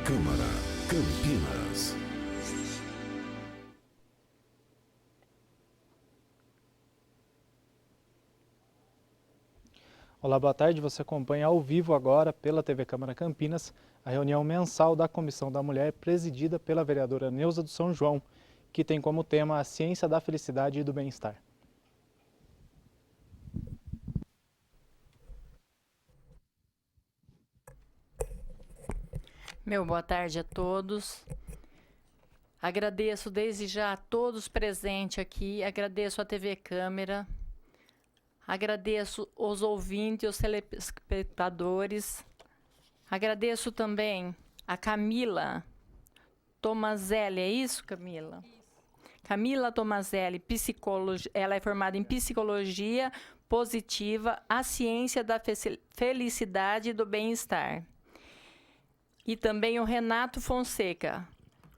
Câmara, Campinas. Olá, boa tarde. Você acompanha ao vivo agora pela TV Câmara Campinas a reunião mensal da Comissão da Mulher, presidida pela vereadora Neuza do São João, que tem como tema a ciência da felicidade e do bem-estar. Boa tarde a todos. Agradeço desde já a todos presentes aqui, agradeço a TV Câmara, agradeço os ouvintes, os telespectadores, agradeço também a Camila Tomazelli, é isso, Camila? Isso. Camila Tomazelli, ela é formada em Psicologia Positiva, a ciência da felicidade e do bem-estar. E também o Renato Fonseca,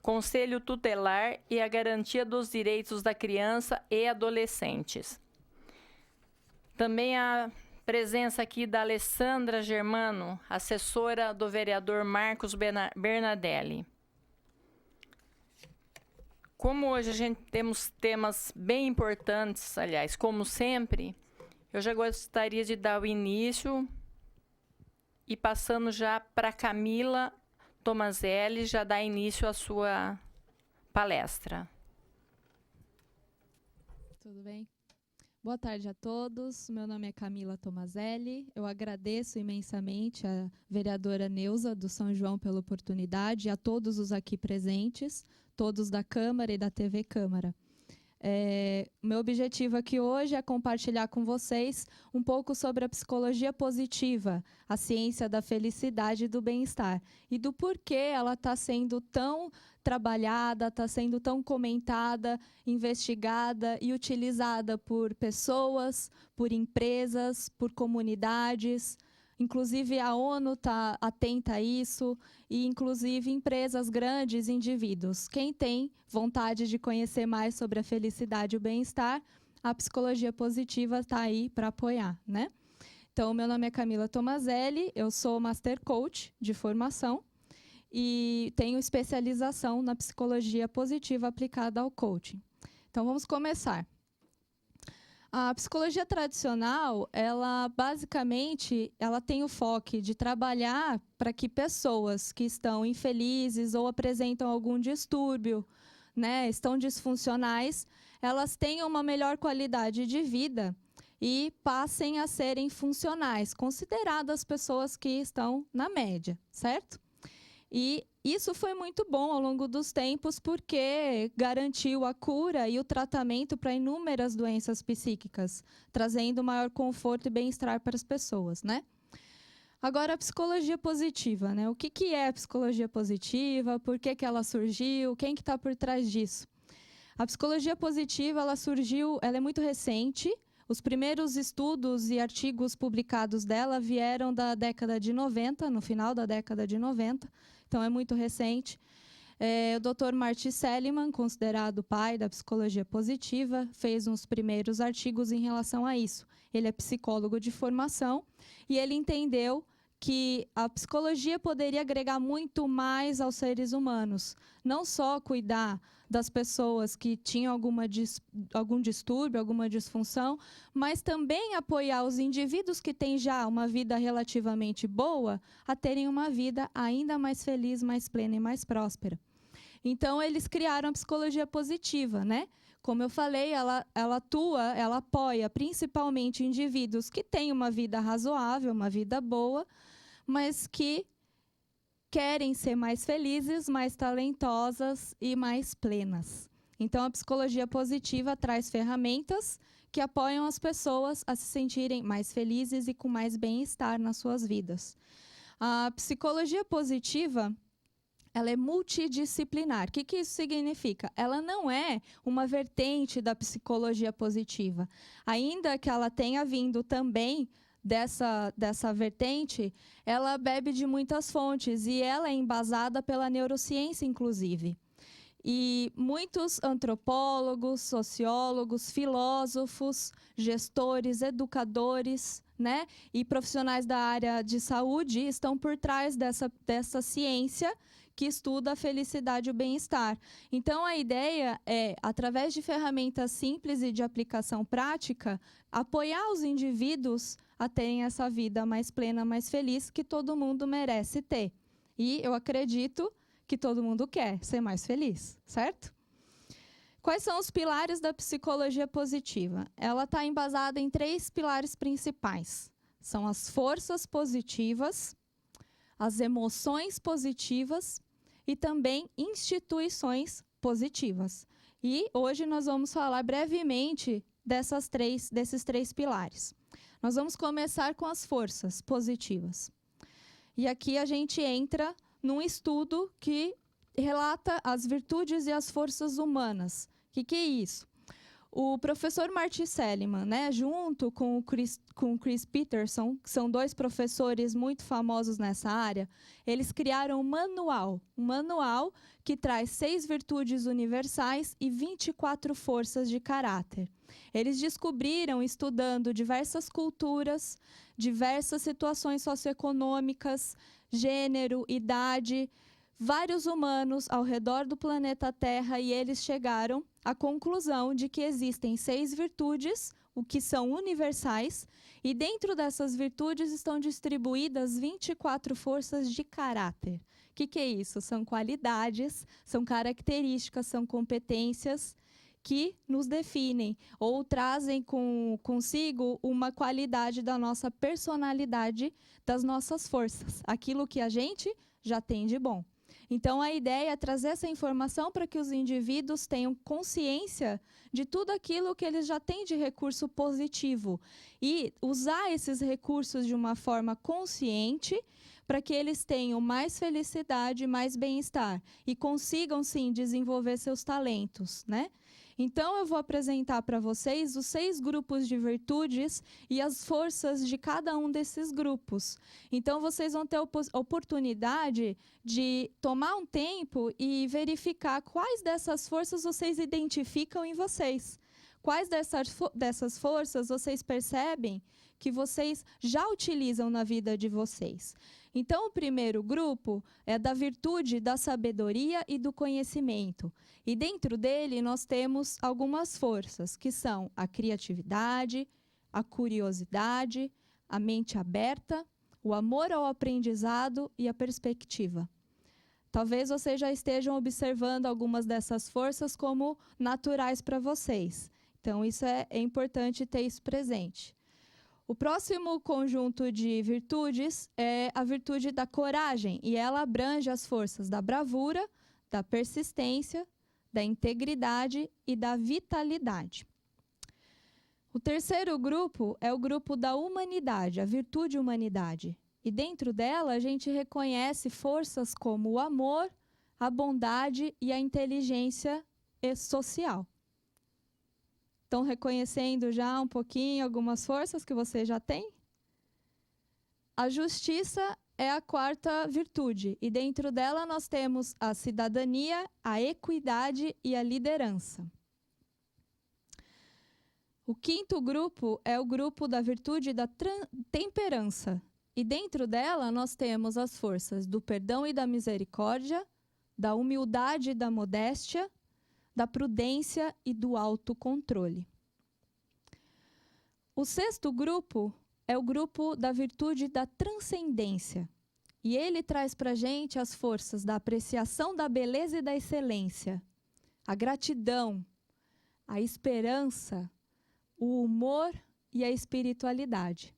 Conselho Tutelar e a Garantia dos Direitos da Criança e Adolescentes. Também a presença aqui da Alessandra Germano, assessora do vereador Marcos Bernadelli. Como hoje a gente temos temas bem importantes, aliás, como sempre, eu já gostaria de dar o início e passando já para Camila Tomazelli, já dá início à sua palestra. Tudo bem? Boa tarde a todos. Meu nome é Camila Tomazelli. Eu agradeço imensamente a vereadora Neuza do São João pela oportunidade e a todos os aqui presentes, todos da Câmara e da TV Câmara. Meu objetivo aqui hoje é compartilhar com vocês um pouco sobre a psicologia positiva, a ciência da felicidade e do bem-estar, e do porquê ela está sendo tão trabalhada, está sendo tão comentada, investigada e utilizada por pessoas, por empresas, por comunidades. Inclusive, a ONU está atenta a isso, e inclusive empresas grandes, indivíduos. Quem tem vontade de conhecer mais sobre a felicidade e o bem-estar, a psicologia positiva está aí para apoiar, né? Então, meu nome é Camila Tomazelli, eu sou Master Coach de formação e tenho especialização na psicologia positiva aplicada ao coaching. Então, vamos começar. A psicologia tradicional, ela basicamente, ela tem o foco de trabalhar para que pessoas que estão infelizes ou apresentam algum distúrbio, né, estão disfuncionais, elas tenham uma melhor qualidade de vida e passem a serem funcionais, consideradas pessoas que estão na média, certo? E isso foi muito bom ao longo dos tempos porque garantiu a cura e o tratamento para inúmeras doenças psíquicas, trazendo maior conforto e bem-estar para as pessoas, né? Agora, a psicologia positiva, né? O que é a psicologia positiva? Por que ela surgiu? Quem que está por trás disso? A psicologia positiva, ela é muito recente. Os primeiros estudos e artigos publicados dela vieram da década de 90, no final da década de 90. Então, é muito recente. O Dr. Marty Seligman, considerado o pai da psicologia positiva, fez uns primeiros artigos em relação a isso. Ele é psicólogo de formação e ele entendeu que a psicologia poderia agregar muito mais aos seres humanos. Não só cuidar das pessoas que tinham algum distúrbio, alguma disfunção, mas também apoiar os indivíduos que têm já uma vida relativamente boa a terem uma vida ainda mais feliz, mais plena e mais próspera. Então, eles criaram a psicologia positiva, né? Como eu falei, ela apoia principalmente indivíduos que têm uma vida razoável, uma vida boa, mas que querem ser mais felizes, mais talentosas e mais plenas. Então, a psicologia positiva traz ferramentas que apoiam as pessoas a se sentirem mais felizes e com mais bem-estar nas suas vidas. A psicologia positiva, ela é multidisciplinar. O que isso significa? Ela não é uma vertente da psicologia positiva. Ainda que ela tenha vindo também dessa vertente, ela bebe de muitas fontes e ela é embasada pela neurociência, inclusive. E muitos antropólogos, sociólogos, filósofos, gestores, educadores, né, e profissionais da área de saúde estão por trás dessa ciência que estuda a felicidade e o bem-estar. Então, a ideia é, através de ferramentas simples e de aplicação prática, apoiar os indivíduos a terem essa vida mais plena, mais feliz, que todo mundo merece ter. E eu acredito que todo mundo quer ser mais feliz, certo? Quais são os pilares da psicologia positiva? Ela está embasada em 3 pilares principais. São as forças positivas, as emoções positivas e também instituições positivas. E hoje nós vamos falar brevemente desses 3 pilares. Nós vamos começar com as forças positivas. E aqui a gente entra num estudo que relata as virtudes e as forças humanas. O que é isso? O professor Marty Seligman, né, junto com o Chris Peterson, que são 2 professores muito famosos nessa área, eles criaram um manual que traz 6 virtudes universais e 24 forças de caráter. Eles descobriram, estudando diversas culturas, diversas situações socioeconômicas, gênero, idade, vários humanos ao redor do planeta Terra, e eles chegaram à conclusão de que existem 6 virtudes, o que são universais, e dentro dessas virtudes estão distribuídas 24 forças de caráter. O que é isso? São qualidades, são características, são competências que nos definem ou trazem consigo uma qualidade da nossa personalidade, das nossas forças, aquilo que a gente já tem de bom. Então, a ideia é trazer essa informação para que os indivíduos tenham consciência de tudo aquilo que eles já têm de recurso positivo e usar esses recursos de uma forma consciente para que eles tenham mais felicidade, mais bem-estar e consigam, sim, desenvolver seus talentos, né? Então, eu vou apresentar para vocês os 6 grupos de virtudes e as forças de cada um desses grupos. Então, vocês vão ter a oportunidade de tomar um tempo e verificar quais dessas forças vocês identificam em vocês. Quais dessas forças vocês percebem que vocês já utilizam na vida de vocês. Então, o primeiro grupo é da virtude da sabedoria e do conhecimento. E dentro dele nós temos algumas forças, que são a criatividade, a curiosidade, a mente aberta, o amor ao aprendizado e a perspectiva. Talvez vocês já estejam observando algumas dessas forças como naturais para vocês. Então, isso é importante ter isso presente. O próximo conjunto de virtudes é a virtude da coragem, e ela abrange as forças da bravura, da persistência, da integridade e da vitalidade. O terceiro grupo é o grupo da humanidade, a virtude humanidade. E dentro dela a gente reconhece forças como o amor, a bondade e a inteligência social. Estão reconhecendo já um pouquinho algumas forças que você já tem? A justiça é a 4ª virtude, e dentro dela nós temos a cidadania, a equidade e a liderança. O 5º grupo é o grupo da virtude da temperança, e dentro dela nós temos as forças do perdão e da misericórdia, da humildade e da modéstia, da prudência e do autocontrole. O 6º grupo é o grupo da virtude da transcendência. E ele traz para a gente as forças da apreciação da beleza e da excelência, a gratidão, a esperança, o humor e a espiritualidade.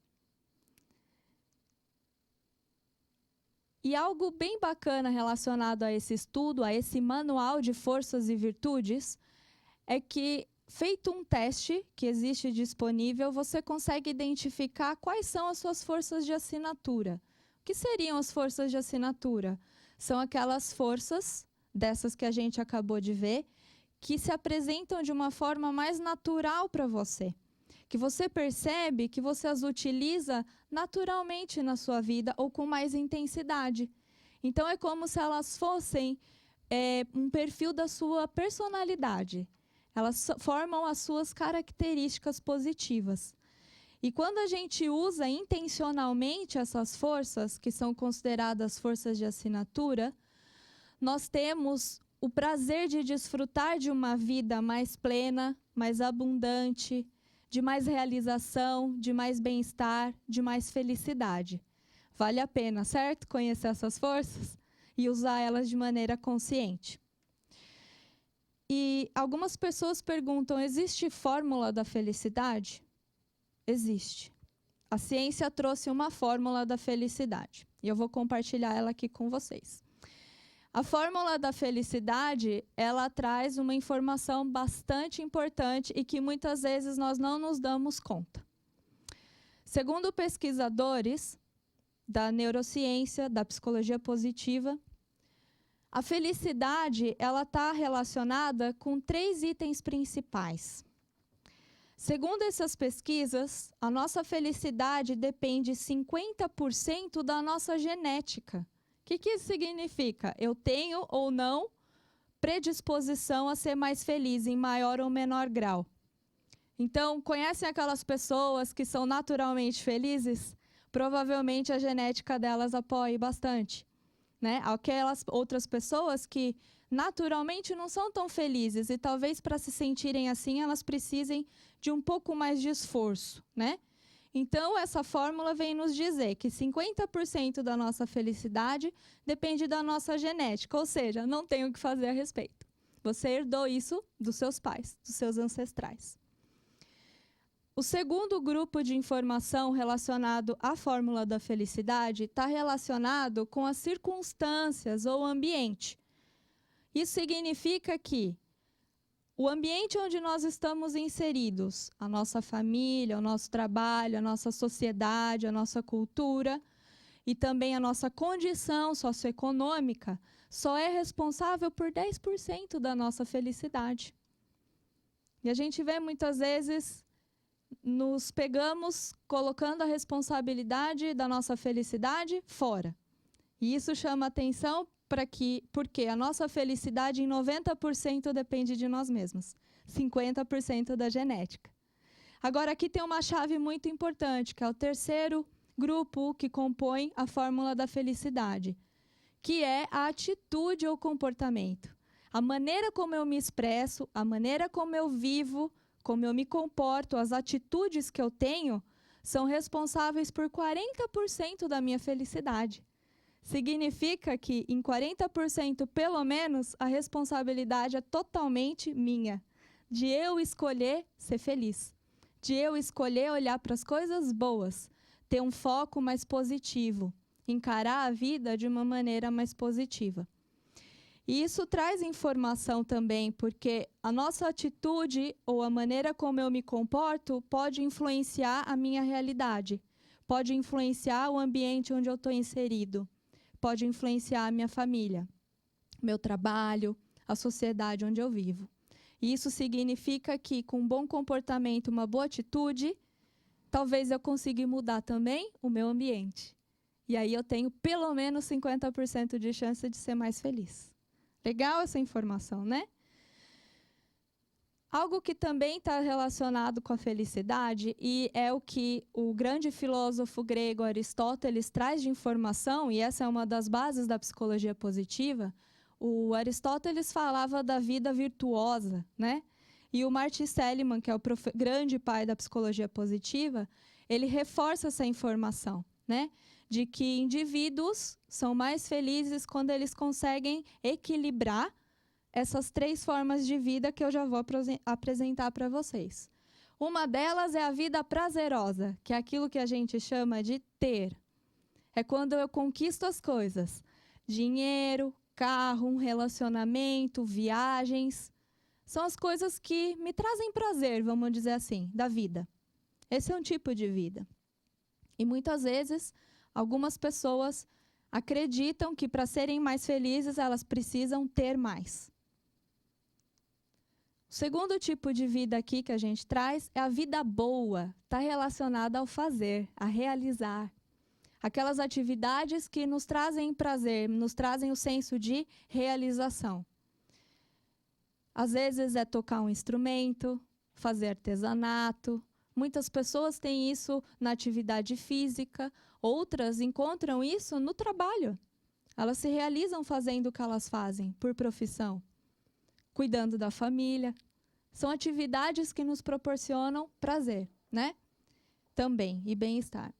E algo bem bacana relacionado a esse estudo, a esse manual de forças e virtudes, é que, feito um teste que existe disponível, você consegue identificar quais são as suas forças de assinatura. O que seriam as forças de assinatura? São aquelas forças, dessas que a gente acabou de ver, que se apresentam de uma forma mais natural para você. Que você percebe que você as utiliza naturalmente na sua vida ou com mais intensidade. Então, é como se elas fossem um perfil da sua personalidade. Elas formam as suas características positivas. E quando a gente usa intencionalmente essas forças, que são consideradas forças de assinatura, nós temos o prazer de desfrutar de uma vida mais plena, mais abundante, de mais realização, de mais bem-estar, de mais felicidade. Vale a pena, certo? Conhecer essas forças e usar elas de maneira consciente. E algumas pessoas perguntam, existe fórmula da felicidade? Existe. A ciência trouxe uma fórmula da felicidade. E eu vou compartilhar ela aqui com vocês. A fórmula da felicidade, ela traz uma informação bastante importante e que muitas vezes nós não nos damos conta. Segundo pesquisadores da neurociência, da psicologia positiva, a felicidade, ela está relacionada com 3 itens principais. Segundo essas pesquisas, a nossa felicidade depende 50% da nossa genética. O que isso significa? Eu tenho ou não predisposição a ser mais feliz em maior ou menor grau. Então, conhecem aquelas pessoas que são naturalmente felizes? Provavelmente a genética delas apoia bastante, né? Aquelas outras pessoas que naturalmente não são tão felizes e talvez para se sentirem assim elas precisem de um pouco mais de esforço, né? Então, essa fórmula vem nos dizer que 50% da nossa felicidade depende da nossa genética, ou seja, não tem o que fazer a respeito. Você herdou isso dos seus pais, dos seus ancestrais. O segundo grupo de informação relacionado à fórmula da felicidade está relacionado com as circunstâncias ou ambiente. Isso significa que o ambiente onde nós estamos inseridos, a nossa família, o nosso trabalho, a nossa sociedade, a nossa cultura e também a nossa condição socioeconômica, só é responsável por 10% da nossa felicidade. E a gente vê muitas vezes, nos pegamos colocando a responsabilidade da nossa felicidade fora. E isso chama atenção porque a nossa felicidade em 90% depende de nós mesmos, 50% da genética. Agora, aqui tem uma chave muito importante, que é o terceiro grupo que compõe a fórmula da felicidade, que é a atitude ou comportamento. A maneira como eu me expresso, a maneira como eu vivo, como eu me comporto, as atitudes que eu tenho, são responsáveis por 40% da minha felicidade. Significa que em 40% pelo menos a responsabilidade é totalmente minha, de eu escolher ser feliz, de eu escolher olhar para as coisas boas, ter um foco mais positivo, encarar a vida de uma maneira mais positiva. E isso traz informação também, porque a nossa atitude ou a maneira como eu me comporto pode influenciar a minha realidade, pode influenciar o ambiente onde eu estou inserido. Pode influenciar a minha família, meu trabalho, a sociedade onde eu vivo. E isso significa que, com um bom comportamento, uma boa atitude, talvez eu consiga mudar também o meu ambiente. E aí eu tenho pelo menos 50% de chance de ser mais feliz. Legal essa informação, né? Algo que também está relacionado com a felicidade e é o que o grande filósofo grego Aristóteles traz de informação, e essa é uma das bases da psicologia positiva. O Aristóteles falava da vida virtuosa, né? E o Martin Seligman, que é o grande pai da psicologia positiva, ele reforça essa informação, né? De que indivíduos são mais felizes quando eles conseguem equilibrar essas 3 formas de vida que eu já vou apresentar para vocês. Uma delas é a vida prazerosa, que é aquilo que a gente chama de ter. É quando eu conquisto as coisas. Dinheiro, carro, um relacionamento, viagens. São as coisas que me trazem prazer, vamos dizer assim, da vida. Esse é um tipo de vida. E muitas vezes, algumas pessoas acreditam que para serem mais felizes, elas precisam ter mais. O segundo tipo de vida aqui que a gente traz é a vida boa, está relacionada ao fazer, a realizar. Aquelas atividades que nos trazem prazer, nos trazem o senso de realização. Às vezes é tocar um instrumento, fazer artesanato. Muitas pessoas têm isso na atividade física, outras encontram isso no trabalho. Elas se realizam fazendo o que elas fazem, por profissão, cuidando da família. São atividades que nos proporcionam prazer, né? Também, e bem-estar.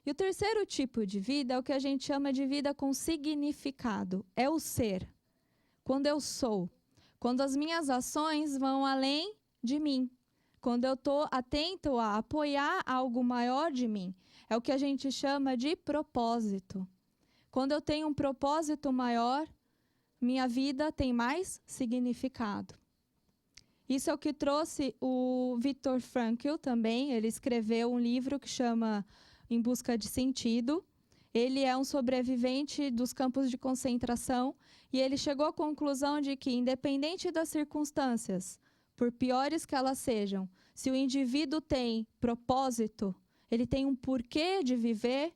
E o terceiro tipo de vida é o que a gente chama de vida com significado. É o ser. Quando eu sou. Quando as minhas ações vão além de mim. Quando eu estou atento a apoiar algo maior de mim. É o que a gente chama de propósito. Quando eu tenho um propósito maior, minha vida tem mais significado. Isso é o que trouxe o Viktor Frankl também. Ele escreveu um livro que chama Em Busca de Sentido. Ele é um sobrevivente dos campos de concentração e ele chegou à conclusão de que, independente das circunstâncias, por piores que elas sejam, se o indivíduo tem propósito, ele tem um porquê de viver,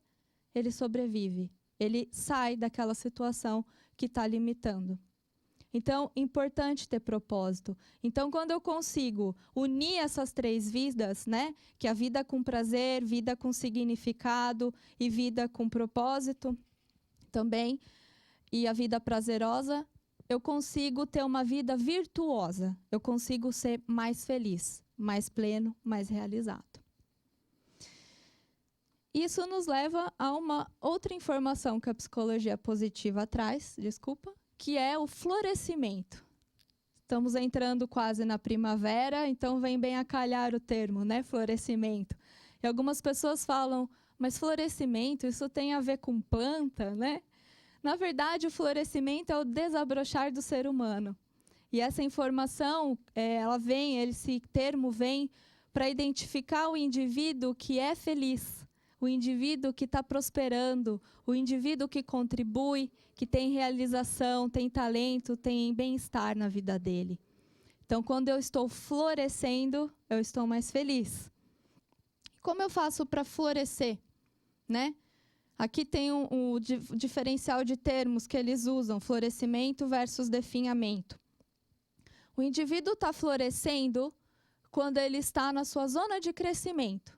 ele sobrevive. Ele sai daquela situação que está limitando. Então, importante ter propósito. Então, quando eu consigo unir essas três vidas, né, que é a vida com prazer, vida com significado e vida com propósito também, e a vida prazerosa, eu consigo ter uma vida virtuosa. Eu consigo ser mais feliz, mais pleno, mais realizado. Isso nos leva a uma outra informação que a psicologia positiva traz, que é o florescimento. Estamos entrando quase na primavera, então vem bem a calhar o termo, né? Florescimento. E algumas pessoas falam, mas florescimento, isso tem a ver com planta, né? Na verdade, o florescimento é o desabrochar do ser humano. E essa informação, esse termo vem para identificar o indivíduo que é feliz, o indivíduo que está prosperando, o indivíduo que contribui, que tem realização, tem talento, tem bem-estar na vida dele. Então, quando eu estou florescendo, eu estou mais feliz. Como eu faço para florescer, né? Aqui tem o diferencial de termos que eles usam, florescimento versus definhamento. O indivíduo está florescendo quando ele está na sua zona de crescimento.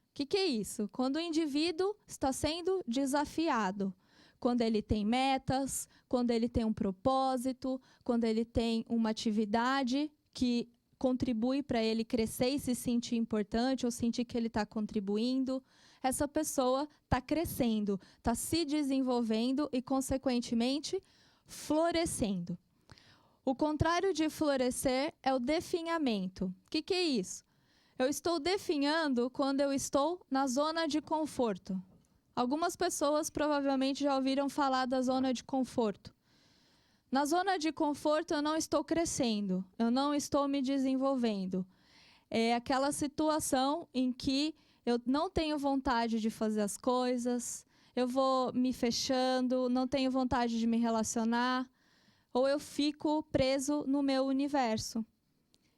O que é isso? Quando o indivíduo está sendo desafiado, quando ele tem metas, quando ele tem um propósito, quando ele tem uma atividade que contribui para ele crescer e se sentir importante ou sentir que ele está contribuindo, essa pessoa está crescendo, está se desenvolvendo e, consequentemente, florescendo. O contrário de florescer é o definhamento. O que é isso? Eu estou definhando quando eu estou na zona de conforto. Algumas pessoas provavelmente já ouviram falar da zona de conforto. Na zona de conforto eu não estou crescendo, eu não estou me desenvolvendo. É aquela situação em que eu não tenho vontade de fazer as coisas, eu vou me fechando, não tenho vontade de me relacionar, ou eu fico preso no meu universo.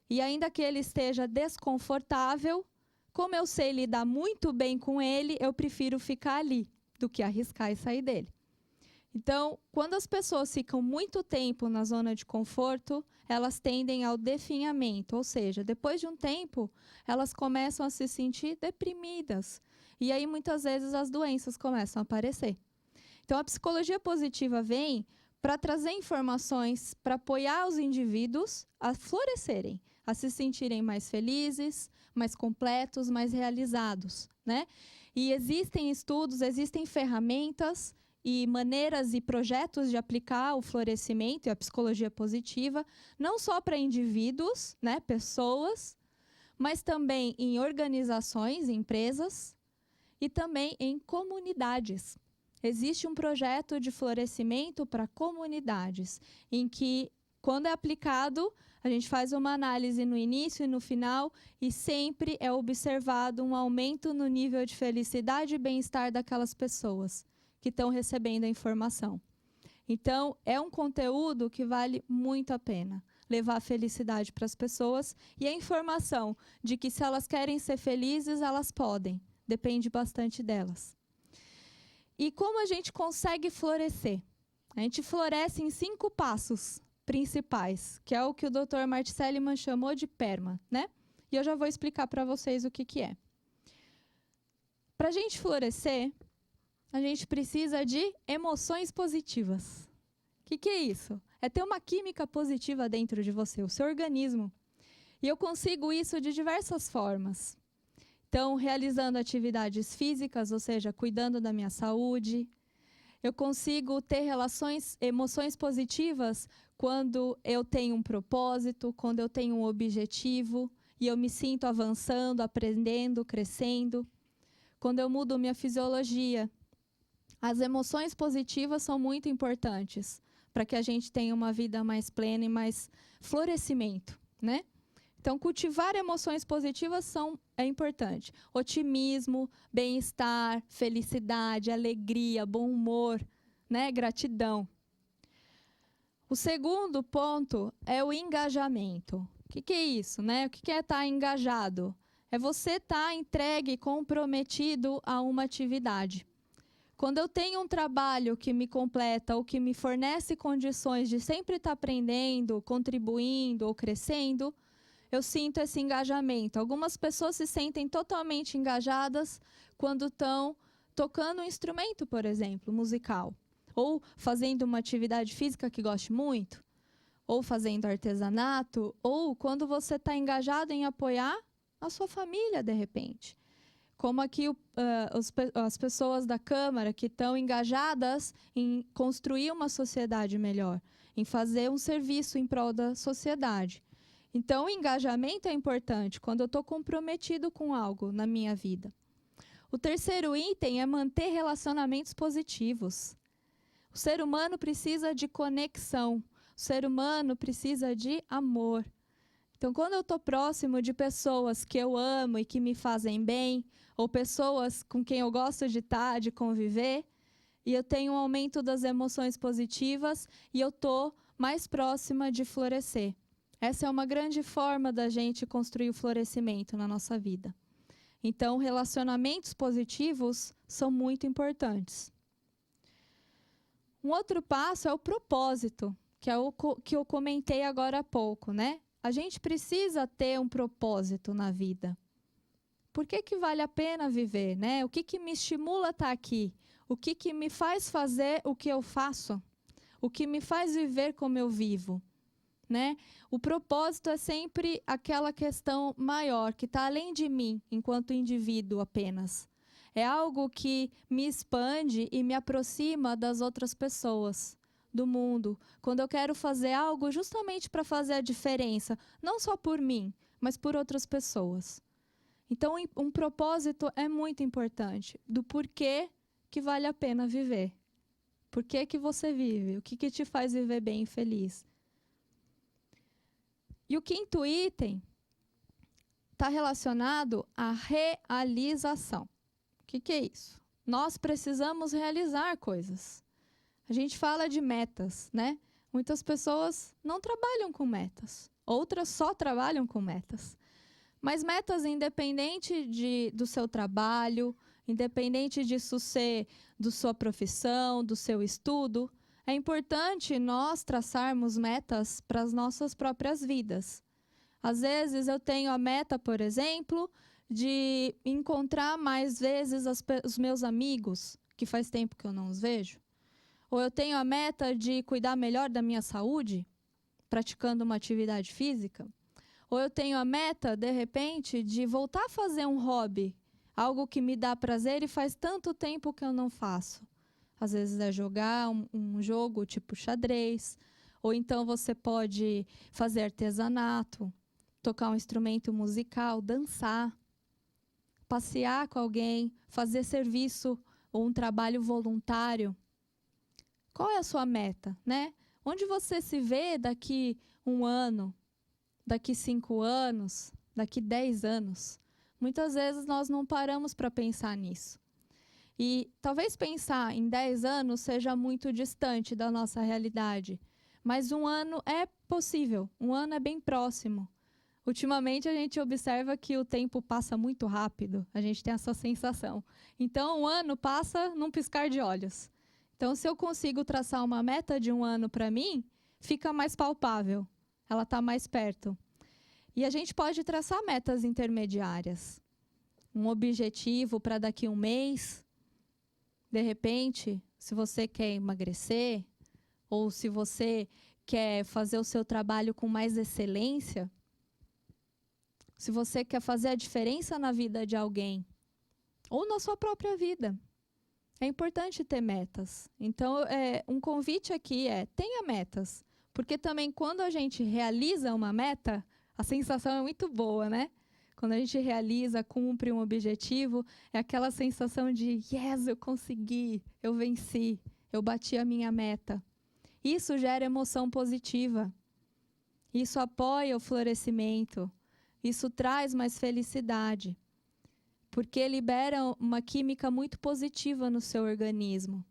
E ainda que ele esteja desconfortável, como eu sei lidar muito bem com ele, eu prefiro ficar ali do que arriscar e sair dele. Então, quando as pessoas ficam muito tempo na zona de conforto, elas tendem ao definhamento, ou seja, depois de um tempo, elas começam a se sentir deprimidas. E aí, muitas vezes, as doenças começam a aparecer. Então, a psicologia positiva vem para trazer informações para apoiar os indivíduos a florescerem, a se sentirem mais felizes, mais completos, mais realizados, né? E existem estudos, existem ferramentas e maneiras e projetos de aplicar o florescimento e a psicologia positiva, não só para indivíduos, né, pessoas, mas também em organizações, empresas e também em comunidades. Existe um projeto de florescimento para comunidades, em que, quando é aplicado, a gente faz uma análise no início e no final e sempre é observado um aumento no nível de felicidade e bem-estar daquelas pessoas que estão recebendo a informação. Então, é um conteúdo que vale muito a pena levar felicidade para as pessoas e a informação de que, se elas querem ser felizes, elas podem. Depende bastante delas. E como a gente consegue florescer? A gente floresce em 5 passos principais, que é o que o Dr. Marty Seligman chamou de PERMA, né? E eu já vou explicar para vocês o que é. Para a gente florescer, a gente precisa de emoções positivas. O que é isso? É ter uma química positiva dentro de você, o seu organismo. E eu consigo isso de diversas formas. Então, realizando atividades físicas, ou seja, cuidando da minha saúde. Eu consigo ter emoções positivas quando eu tenho um propósito, quando eu tenho um objetivo e eu me sinto avançando, aprendendo, crescendo. Quando eu mudo minha fisiologia. As emoções positivas são muito importantes para que a gente tenha uma vida mais plena e mais florescimento, né? Então, cultivar emoções positivas é importante. Otimismo, bem-estar, felicidade, alegria, bom humor, né? Gratidão. O segundo ponto é o engajamento. O que é isso, né? O que é estar engajado? É você estar entregue, comprometido a uma atividade. Quando eu tenho um trabalho que me completa ou que me fornece condições de sempre estar aprendendo, contribuindo ou crescendo, eu sinto esse engajamento. Algumas pessoas se sentem totalmente engajadas quando estão tocando um instrumento, por exemplo, musical. Ou fazendo uma atividade física que goste muito. Ou fazendo artesanato. Ou quando você está engajado em apoiar a sua família, de repente. Como aqui as pessoas da Câmara que estão engajadas em construir uma sociedade melhor. Em fazer um serviço em prol da sociedade. Então, o engajamento é importante quando eu estou comprometido com algo na minha vida. O terceiro item é manter relacionamentos positivos. O ser humano precisa de conexão. O ser humano precisa de amor. Então, quando eu estou próximo de pessoas que eu amo e que me fazem bem, ou pessoas com quem eu gosto de estar, de conviver, e eu tenho um aumento das emoções positivas e eu estou mais próxima de florescer. Essa é uma grande forma da gente construir o florescimento na nossa vida. Então, relacionamentos positivos são muito importantes. Um outro passo é o propósito, que é o que eu comentei agora há pouco, né? A gente precisa ter um propósito na vida. Por que vale a pena viver, né? O que me estimula a estar aqui? O que me faz fazer o que eu faço? O que me faz viver como eu vivo? Né? O propósito é sempre aquela questão maior, que está além de mim, enquanto indivíduo apenas. É algo que me expande e me aproxima das outras pessoas, do mundo. Quando eu quero fazer algo justamente para fazer a diferença, não só por mim, mas por outras pessoas. Então, um propósito é muito importante, do porquê que vale a pena viver. Por que você vive? O que te faz viver bem e feliz? E o quinto item está relacionado à realização. O que é isso? Nós precisamos realizar coisas. A gente fala de metas, né? Muitas pessoas não trabalham com metas. Outras só trabalham com metas. Mas metas independente do seu trabalho, independente disso ser da sua profissão, do seu estudo, é importante nós traçarmos metas para as nossas próprias vidas. Às vezes eu tenho a meta, por exemplo, de encontrar mais vezes os meus amigos, que faz tempo que eu não os vejo. Ou eu tenho a meta de cuidar melhor da minha saúde, praticando uma atividade física. Ou eu tenho a meta, de repente, de voltar a fazer um hobby, algo que me dá prazer e faz tanto tempo que eu não faço. Às vezes é jogar um jogo tipo xadrez, ou então você pode fazer artesanato, tocar um instrumento musical, dançar, passear com alguém, fazer serviço ou um trabalho voluntário. Qual é a sua meta, né? Onde você se vê daqui 1 ano, daqui 5 anos, daqui 10 anos? Muitas vezes nós não paramos para pensar nisso. E talvez pensar em 10 anos seja muito distante da nossa realidade. Mas 1 ano é possível, 1 ano é bem próximo. Ultimamente a gente observa que o tempo passa muito rápido, a gente tem essa sensação. Então 1 ano passa num piscar de olhos. Então se eu consigo traçar uma meta de 1 ano para mim, fica mais palpável, ela está mais perto. E a gente pode traçar metas intermediárias. Um objetivo para daqui 1 mês, de repente, se você quer emagrecer, ou se você quer fazer o seu trabalho com mais excelência, se você quer fazer a diferença na vida de alguém, ou na sua própria vida, é importante ter metas. Então, um convite aqui tenha metas. Porque também quando a gente realiza uma meta, a sensação é muito boa, né? Quando a gente realiza, cumpre um objetivo, é aquela sensação de yes, eu consegui, eu venci, eu bati a minha meta. Isso gera emoção positiva. Isso apoia o florescimento. Isso traz mais felicidade. Porque libera uma química muito positiva no seu organismo.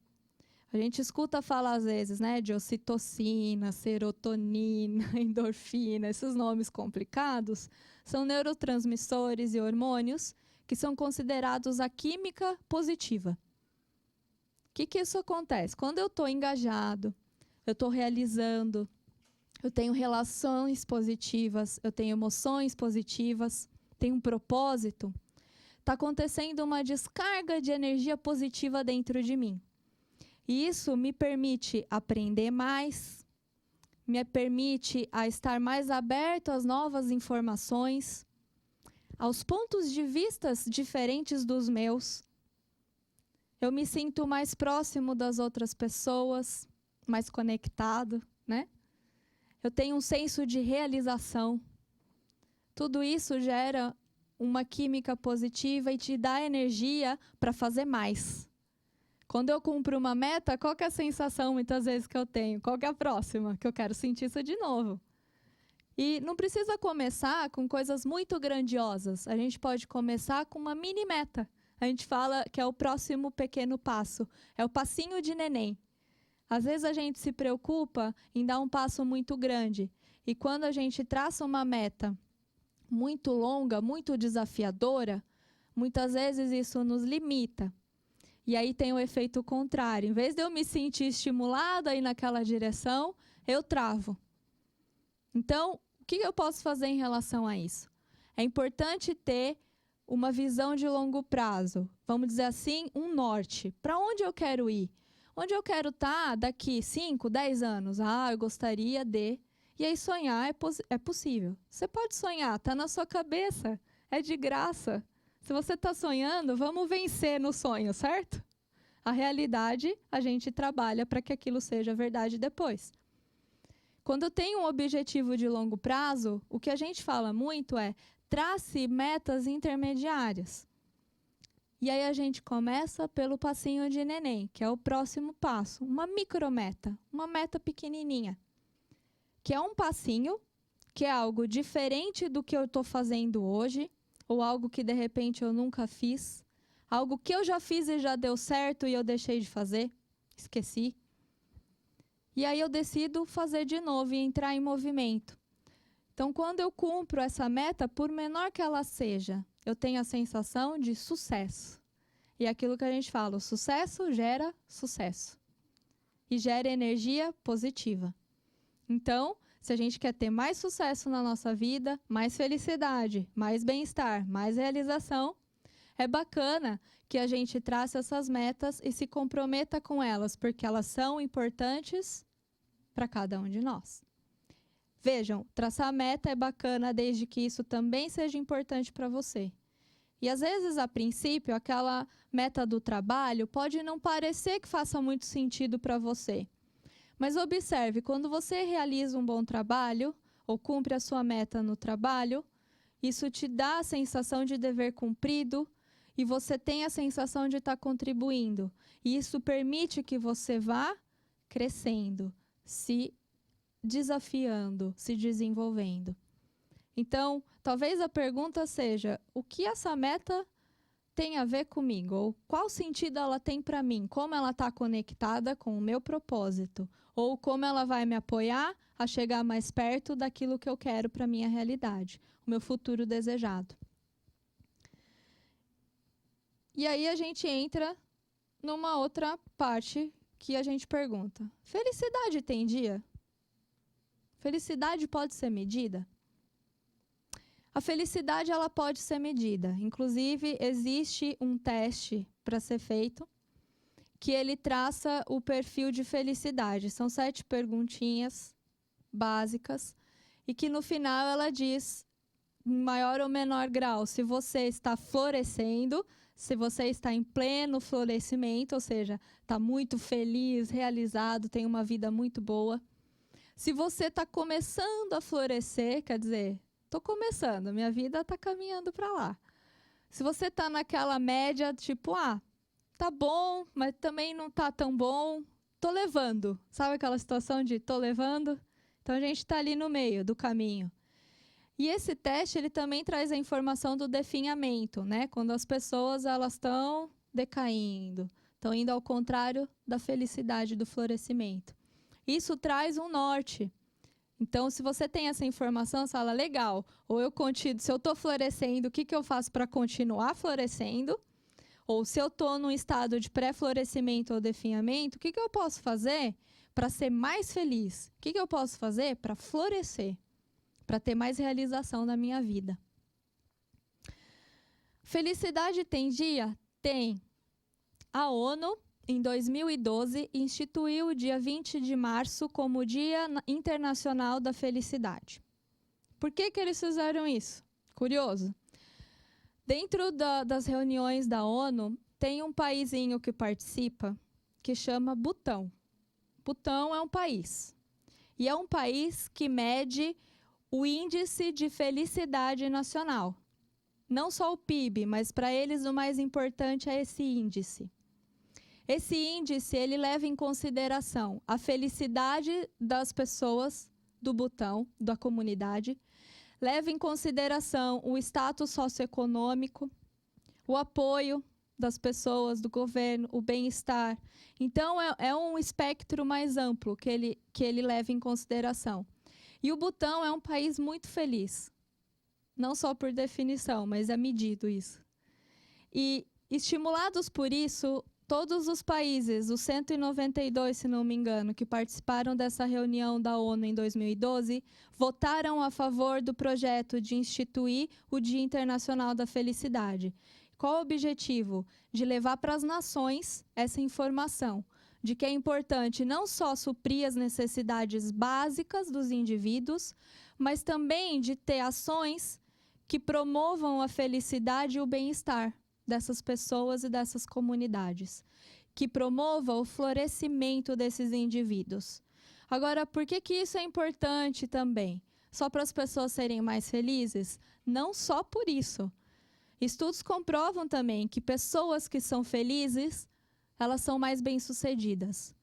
A gente escuta falar às vezes, né, de ocitocina, serotonina, endorfina, esses nomes complicados, são neurotransmissores e hormônios que são considerados a química positiva. O que isso acontece? Quando eu estou engajado, eu estou realizando, eu tenho relações positivas, eu tenho emoções positivas, tenho um propósito, está acontecendo uma descarga de energia positiva dentro de mim. E isso me permite aprender mais, me permite a estar mais aberto às novas informações, aos pontos de vista diferentes dos meus. Eu me sinto mais próximo das outras pessoas, mais conectado, né? Eu tenho um senso de realização. Tudo isso gera uma química positiva e te dá energia para fazer mais. Quando eu cumpro uma meta, qual que é a sensação muitas vezes que eu tenho? Qual que é a próxima? Que eu quero sentir isso de novo. E não precisa começar com coisas muito grandiosas. A gente pode começar com uma mini meta. A gente fala que é o próximo pequeno passo. É o passinho de neném. Às vezes a gente se preocupa em dar um passo muito grande. E quando a gente traça uma meta muito longa, muito desafiadora, muitas vezes isso nos limita. E aí tem o efeito contrário. Em vez de eu me sentir estimulada a ir naquela direção, eu travo. Então, o que eu posso fazer em relação a isso? É importante ter uma visão de longo prazo. Vamos dizer assim, um norte. Para onde eu quero ir? Onde eu quero estar daqui 5, 10 anos? Eu gostaria de... E aí sonhar é possível. Você pode sonhar, está na sua cabeça. É de graça. Se você está sonhando, vamos vencer no sonho, certo? A realidade, a gente trabalha para que aquilo seja verdade depois. Quando eu tenho um objetivo de longo prazo, o que a gente fala muito é trace metas intermediárias. E aí a gente começa pelo passinho de neném, que é o próximo passo, uma micrometa, uma meta pequenininha, que é um passinho, que é algo diferente do que eu estou fazendo hoje, ou algo que de repente eu nunca fiz, algo que eu já fiz e já deu certo e eu deixei de fazer, esqueci. E aí eu decido fazer de novo e entrar em movimento. Então, quando eu cumpro essa meta, por menor que ela seja, eu tenho a sensação de sucesso. E é aquilo que a gente fala, o sucesso gera sucesso. E gera energia positiva. Então, se a gente quer ter mais sucesso na nossa vida, mais felicidade, mais bem-estar, mais realização, é bacana que a gente trace essas metas e se comprometa com elas, porque elas são importantes para cada um de nós. Vejam, traçar meta é bacana desde que isso também seja importante para você. E às vezes, a princípio, aquela meta do trabalho pode não parecer que faça muito sentido para você. Mas observe, quando você realiza um bom trabalho, ou cumpre a sua meta no trabalho, isso te dá a sensação de dever cumprido e você tem a sensação de estar contribuindo. E isso permite que você vá crescendo, se desafiando, se desenvolvendo. Então, talvez a pergunta seja, o que essa meta tem a ver comigo? Ou qual sentido ela tem para mim? Como ela está conectada com o meu propósito? Ou como ela vai me apoiar a chegar mais perto daquilo que eu quero para a minha realidade, o meu futuro desejado. E aí a gente entra numa outra parte que a gente pergunta, felicidade tem dia? Felicidade pode ser medida? A felicidade ela pode ser medida. Inclusive, existe um teste para ser feito, que ele traça o perfil de felicidade. São 7 perguntinhas básicas e que no final ela diz, em maior ou menor grau, se você está florescendo, se você está em pleno florescimento, ou seja, está muito feliz, realizado, tem uma vida muito boa. Se você está começando a florescer, quer dizer, estou começando, minha vida está caminhando para lá. Se você está naquela média, tipo, tá bom, mas também não tá tão bom, tô levando. Sabe aquela situação de tô levando? Então a gente está ali no meio do caminho. E esse teste ele também traz a informação do definhamento, né? Quando as pessoas elas estão decaindo, estão indo ao contrário da felicidade, do florescimento. Isso traz um norte. Então, se você tem essa informação, você fala, legal, ou eu continuo, se eu estou florescendo, o que eu faço para continuar florescendo? Ou se eu estou num estado de pré-florescimento ou definhamento, o que eu posso fazer para ser mais feliz? O que eu posso fazer para florescer? Para ter mais realização na minha vida? Felicidade tem dia? Tem. A ONU, em 2012, instituiu o dia 20 de março como o Dia Internacional da Felicidade. Por que eles fizeram isso? Curioso. Dentro das reuniões da ONU, tem um paizinho que participa que chama Butão. Butão é um país. E é um país que mede o índice de felicidade nacional. Não só o PIB, mas para eles o mais importante é esse índice. Esse índice ele leva em consideração a felicidade das pessoas do Butão, da comunidade, leva em consideração o status socioeconômico, o apoio das pessoas, do governo, o bem-estar. Então, é um espectro mais amplo que ele leva em consideração. E o Butão é um país muito feliz. Não só por definição, mas é medido isso. E, estimulados por isso, todos os países, os 192, se não me engano, que participaram dessa reunião da ONU em 2012, votaram a favor do projeto de instituir o Dia Internacional da Felicidade. Qual o objetivo? De levar para as nações essa informação de que é importante não só suprir as necessidades básicas dos indivíduos, mas também de ter ações que promovam a felicidade e o bem-estar dessas pessoas e dessas comunidades, que promova o florescimento desses indivíduos. Agora, por que isso é importante também? Só para as pessoas serem mais felizes? Não só por isso. Estudos comprovam também que pessoas que são felizes, elas são mais bem-sucedidas.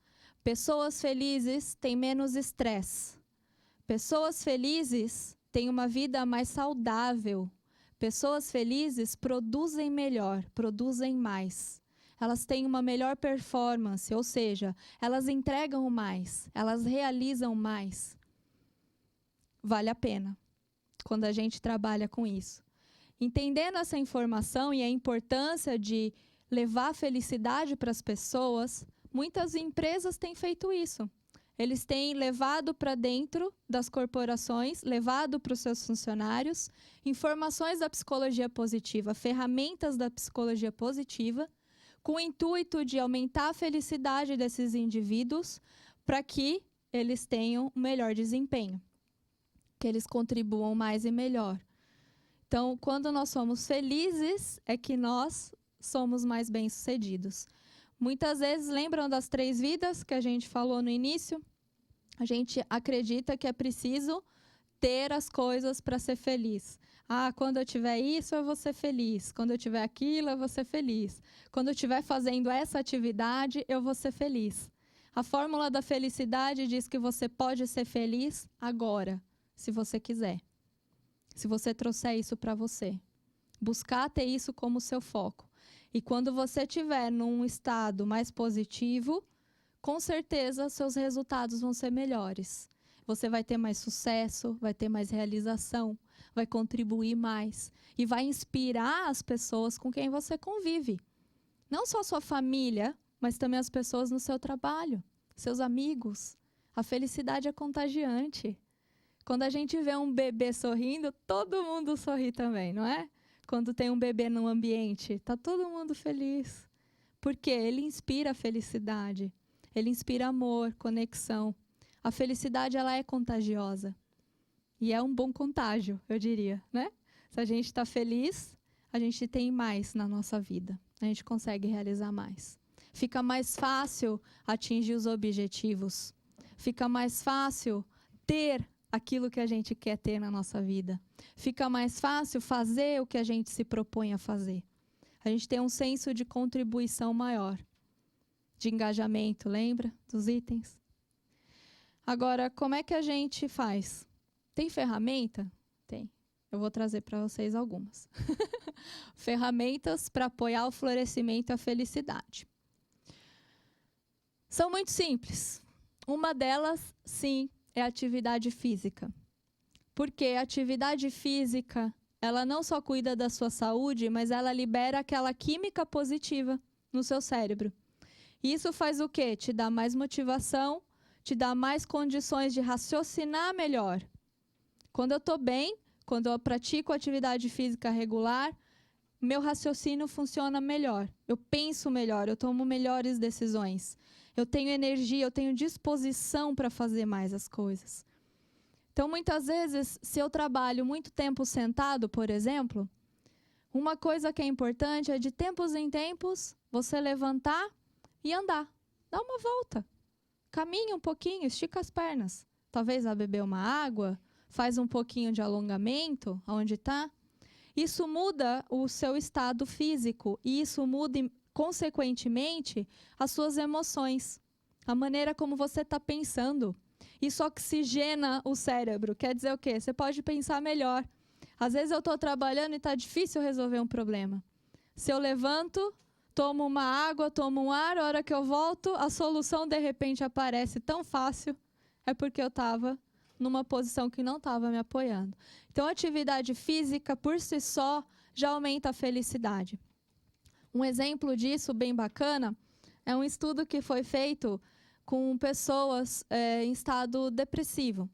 Pessoas felizes têm menos estresse. Pessoas felizes têm uma vida mais saudável. Pessoas felizes produzem melhor, produzem mais. Elas têm uma melhor performance, ou seja, elas entregam mais, elas realizam mais. Vale a pena quando a gente trabalha com isso. Entendendo essa informação e a importância de levar felicidade para as pessoas, muitas empresas têm feito isso. Eles têm levado para dentro das corporações, levado para os seus funcionários, informações da psicologia positiva, ferramentas da psicologia positiva, com o intuito de aumentar a felicidade desses indivíduos para que eles tenham um melhor desempenho, que eles contribuam mais e melhor. Então, quando nós somos felizes, é que nós somos mais bem-sucedidos. Muitas vezes, lembram das 3 vidas que a gente falou no início? A gente acredita que é preciso ter as coisas para ser feliz. Quando eu tiver isso, eu vou ser feliz. Quando eu tiver aquilo, eu vou ser feliz. Quando eu estiver fazendo essa atividade, eu vou ser feliz. A fórmula da felicidade diz que você pode ser feliz agora, se você quiser. Se você trouxer isso para você. Buscar ter isso como seu foco. E quando você estiver num estado mais positivo, com certeza seus resultados vão ser melhores. Você vai ter mais sucesso, vai ter mais realização, vai contribuir mais e vai inspirar as pessoas com quem você convive. Não só a sua família, mas também as pessoas no seu trabalho, seus amigos. A felicidade é contagiante. Quando a gente vê um bebê sorrindo, todo mundo sorri também, não é? Quando tem um bebê num ambiente, está todo mundo feliz. Porque ele inspira felicidade, ele inspira amor, conexão. A felicidade, ela é contagiosa. E é um bom contágio, eu diria, né? Se a gente está feliz, a gente tem mais na nossa vida. A gente consegue realizar mais. Fica mais fácil atingir os objetivos. Fica mais fácil ter aquilo que a gente quer ter na nossa vida. Fica mais fácil fazer o que a gente se propõe a fazer. A gente tem um senso de contribuição maior, de engajamento, lembra dos itens? Agora, como é que a gente faz? Tem ferramenta? Tem. Eu vou trazer para vocês algumas. Ferramentas para apoiar o florescimento e a felicidade. São muito simples. Uma delas, sim, é a atividade física. Porque a atividade física, ela não só cuida da sua saúde, mas ela libera aquela química positiva no seu cérebro. E isso faz o quê? Te dá mais motivação, te dá mais condições de raciocinar melhor. Quando eu estou bem, quando eu pratico atividade física regular, meu raciocínio funciona melhor. Eu penso melhor, eu tomo melhores decisões. Eu tenho energia, eu tenho disposição para fazer mais as coisas. Então, muitas vezes, se eu trabalho muito tempo sentado, por exemplo, uma coisa que é importante é de tempos em tempos você levantar e andar. Dá uma volta. Caminha um pouquinho, estica as pernas. Talvez vá beber uma água, faz um pouquinho de alongamento, onde está. Isso muda o seu estado físico e isso muda, consequentemente, as suas emoções. A maneira como você está pensando. Isso oxigena o cérebro. Quer dizer o quê? Você pode pensar melhor. Às vezes eu estou trabalhando e está difícil resolver um problema. Se eu levanto, tomo uma água, tomo um ar, a hora que eu volto, a solução de repente aparece tão fácil. É porque eu estava numa posição que não estava me apoiando. Então, a atividade física, por si só, já aumenta a felicidade. Um exemplo disso, bem bacana, é um estudo que foi feito com pessoas em estado depressivo.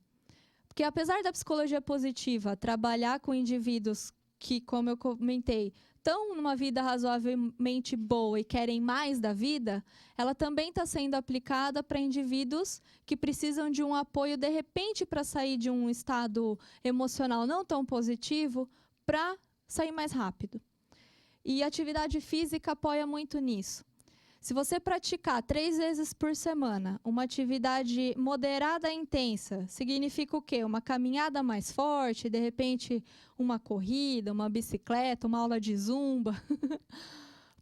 Porque, apesar da psicologia positiva trabalhar com indivíduos que, como eu comentei, estão numa vida razoavelmente boa e querem mais da vida, ela também está sendo aplicada para indivíduos que precisam de um apoio, de repente, para sair de um estado emocional não tão positivo, para sair mais rápido. E a atividade física apoia muito nisso. Se você praticar 3 vezes por semana uma atividade moderada e intensa, significa o quê? Uma caminhada mais forte, de repente uma corrida, uma bicicleta, uma aula de zumba.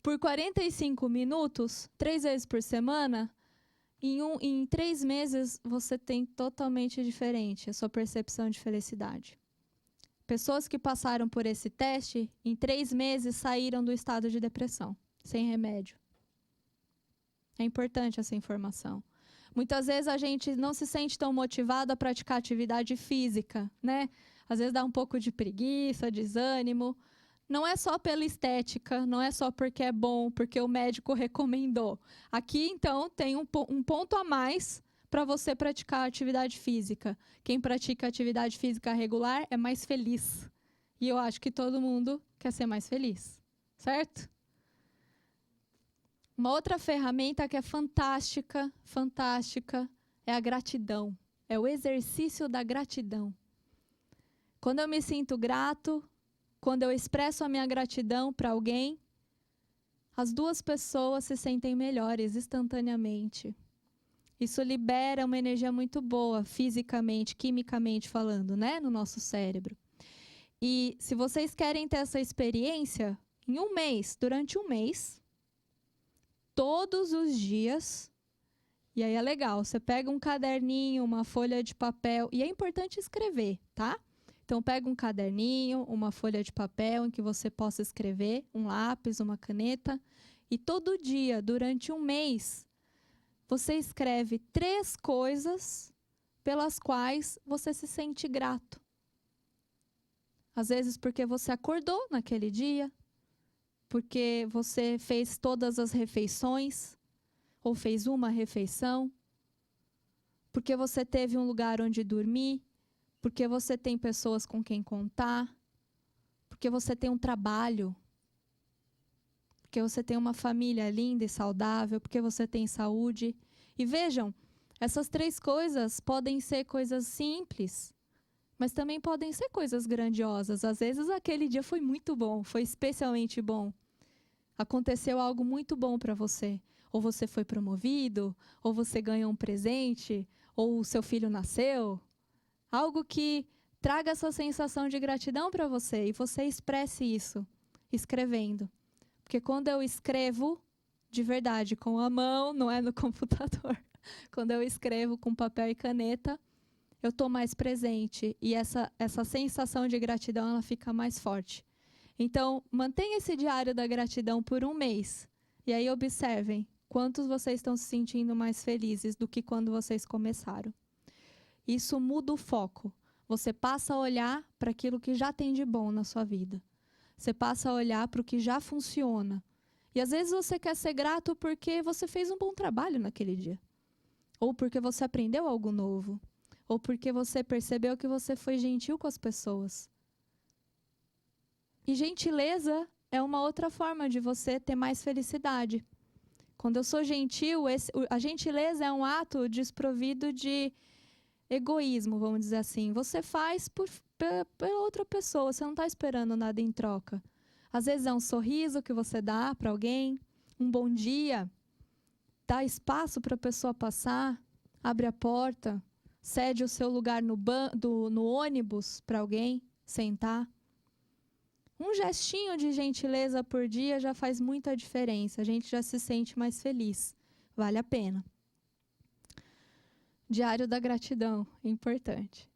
Por 45 minutos, 3 vezes por semana, em 3 meses você tem totalmente diferente a sua percepção de felicidade. Pessoas que passaram por esse teste, em 3 meses saíram do estado de depressão, sem remédio. É importante essa informação. Muitas vezes a gente não se sente tão motivado a praticar atividade física, né? Às vezes dá um pouco de preguiça, desânimo. Não é só pela estética, não é só porque é bom, porque o médico recomendou. Aqui, então, tem um ponto a mais para você praticar atividade física. Quem pratica atividade física regular é mais feliz. E eu acho que todo mundo quer ser mais feliz, certo? Uma outra ferramenta que é fantástica, é a gratidão. É o exercício da gratidão. Quando eu me sinto grato, quando eu expresso a minha gratidão para alguém, as 2 pessoas se sentem melhores instantaneamente. Isso libera uma energia muito boa, fisicamente, quimicamente falando, né, no nosso cérebro. E se vocês querem ter essa experiência, em um mês, durante um mês, todos os dias, e aí é legal, você pega um caderninho, uma folha de papel, e é importante escrever, tá? Então, pega um caderninho, uma folha de papel em que você possa escrever, um lápis, uma caneta, e todo dia, durante um mês, você escreve 3 coisas pelas quais você se sente grato. Às vezes porque você acordou naquele dia, porque você fez todas as refeições, ou fez uma refeição, porque você teve um lugar onde dormir, porque você tem pessoas com quem contar, porque você tem um trabalho, porque você tem uma família linda e saudável, porque você tem saúde. E vejam, essas 3 coisas podem ser coisas simples, mas também podem ser coisas grandiosas. Às vezes aquele dia foi muito bom, foi especialmente bom. Aconteceu algo muito bom para você. Ou você foi promovido, ou você ganhou um presente, ou o seu filho nasceu. Algo que traga essa sensação de gratidão para você, e você expresse isso escrevendo. Porque quando eu escrevo de verdade com a mão, não é no computador, quando eu escrevo com papel e caneta, eu estou mais presente, e essa sensação de gratidão ela fica mais forte. Então, mantenha esse diário da gratidão por 1 mês, e aí observem quantos vocês estão se sentindo mais felizes do que quando vocês começaram. Isso muda o foco. Você passa a olhar para aquilo que já tem de bom na sua vida. Você passa a olhar para o que já funciona. E às vezes você quer ser grato porque você fez um bom trabalho naquele dia. Ou porque você aprendeu algo novo. Ou porque você percebeu que você foi gentil com as pessoas. E gentileza é uma outra forma de você ter mais felicidade. Quando eu sou gentil, a gentileza é um ato desprovido de egoísmo, vamos dizer assim. Você faz pela outra pessoa, você não está esperando nada em troca. Às vezes é um sorriso que você dá para alguém, um bom dia, dá espaço para a pessoa passar, abre a porta, cede o seu lugar no ônibus para alguém sentar. Um gestinho de gentileza por dia já faz muita diferença. A gente já se sente mais feliz. Vale a pena. Diário da gratidão, importante.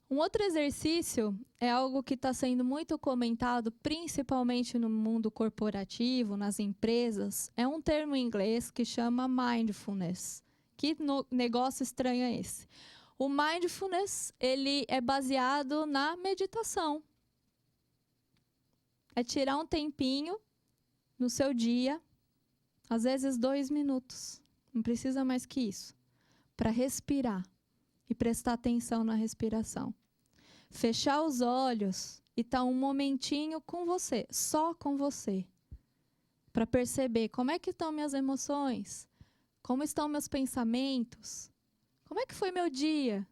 Um outro exercício é algo que está sendo muito comentado, principalmente no mundo corporativo, nas empresas. É um termo em inglês que chama mindfulness. Que negócio estranho é esse? O mindfulness, ele é baseado na meditação. É tirar um tempinho no seu dia, às vezes 2 minutos, não precisa mais que isso, para respirar e prestar atenção na respiração. Fechar os olhos e estar um momentinho com você, só com você, para perceber como é que estão minhas emoções, como estão meus pensamentos, como é que foi meu dia.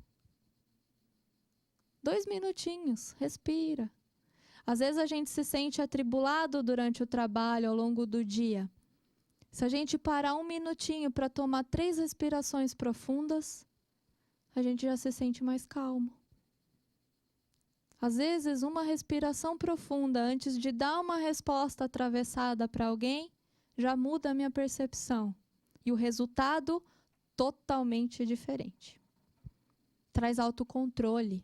2 minutinhos, respira. Às vezes a gente se sente atribulado durante o trabalho, ao longo do dia. Se a gente parar 1 minutinho para tomar 3 respirações profundas, a gente já se sente mais calmo. Às vezes, uma respiração profunda antes de dar uma resposta atravessada para alguém, já muda a minha percepção. E o resultado, totalmente diferente. Traz autocontrole.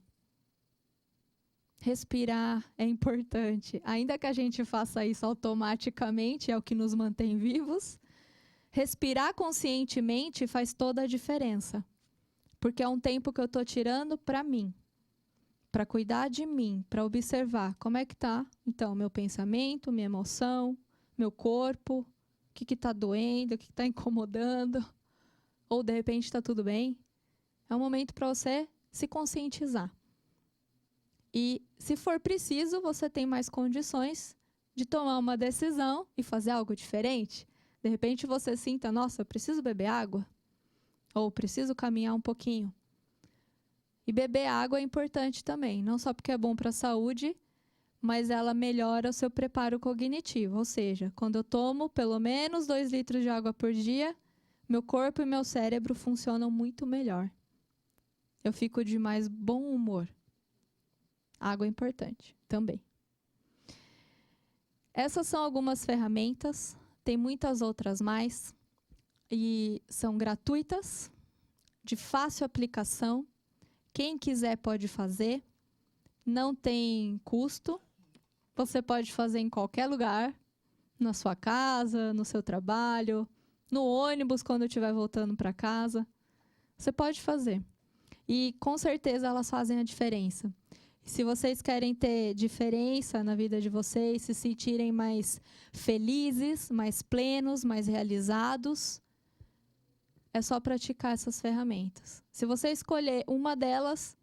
Respirar é importante. Ainda que a gente faça isso automaticamente, é o que nos mantém vivos. Respirar conscientemente faz toda a diferença. Porque é um tempo que eu estou tirando para mim. Para cuidar de mim, para observar como é que está. Então, meu pensamento, minha emoção, meu corpo, o que está doendo, o que está incomodando. Ou, de repente, está tudo bem. É um momento para você se conscientizar. E, se for preciso, você tem mais condições de tomar uma decisão e fazer algo diferente. De repente, você sinta, nossa, eu preciso beber água. Ou preciso caminhar um pouquinho. E beber água é importante também. Não só porque é bom para a saúde, mas ela melhora o seu preparo cognitivo. Ou seja, quando eu tomo pelo menos 2 litros de água por dia, meu corpo e meu cérebro funcionam muito melhor. Eu fico de mais bom humor. Água é importante também. Essas são algumas ferramentas, tem muitas outras mais, e são gratuitas, de fácil aplicação. Quem quiser pode fazer, não tem custo, você pode fazer em qualquer lugar, na sua casa, no seu trabalho, no ônibus quando estiver voltando para casa. Você pode fazer. E com certeza elas fazem a diferença. Se vocês querem ter diferença na vida de vocês, se sentirem mais felizes, mais plenos, mais realizados, é só praticar essas ferramentas. Se você escolher uma delas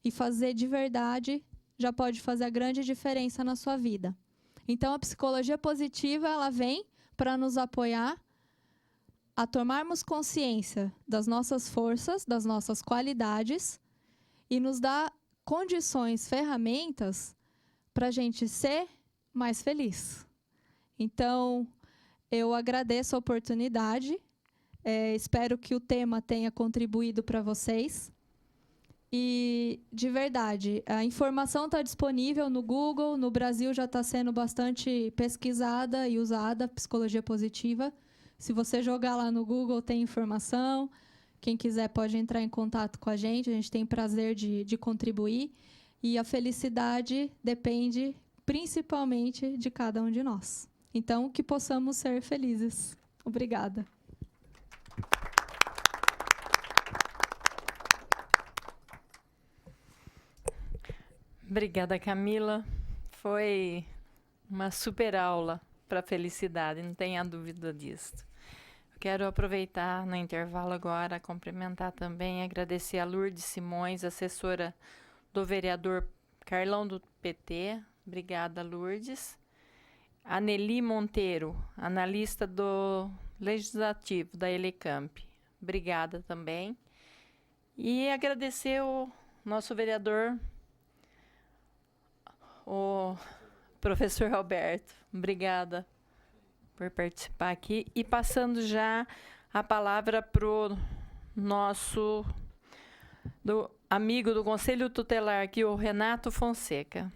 e fazer de verdade, já pode fazer a grande diferença na sua vida. Então, a psicologia positiva, ela vem para nos apoiar a tomarmos consciência das nossas forças, das nossas qualidades e nos dá condições, ferramentas para a gente ser mais feliz. Então, eu agradeço a oportunidade, espero que o tema tenha contribuído para vocês. E, de verdade, a informação está disponível no Google, no Brasil já está sendo bastante pesquisada e usada, psicologia positiva. Se você jogar lá no Google, tem informação. Quem quiser pode entrar em contato com a gente tem prazer de contribuir. E a felicidade depende principalmente de cada um de nós. Então, que possamos ser felizes. Obrigada. Obrigada, Camila. Foi uma super aula para a felicidade, não tenha dúvida disso. Quero aproveitar no intervalo agora, cumprimentar também, agradecer a Lourdes Simões, assessora do vereador Carlão do PT. Obrigada, Lourdes. A Nelly Monteiro, analista do Legislativo da Elecamp. Obrigada também. E agradecer o nosso vereador, o professor Alberto. Obrigada por participar aqui. E passando já a palavra para o nosso amigo do Conselho Tutelar aqui, o Renato Fonseca.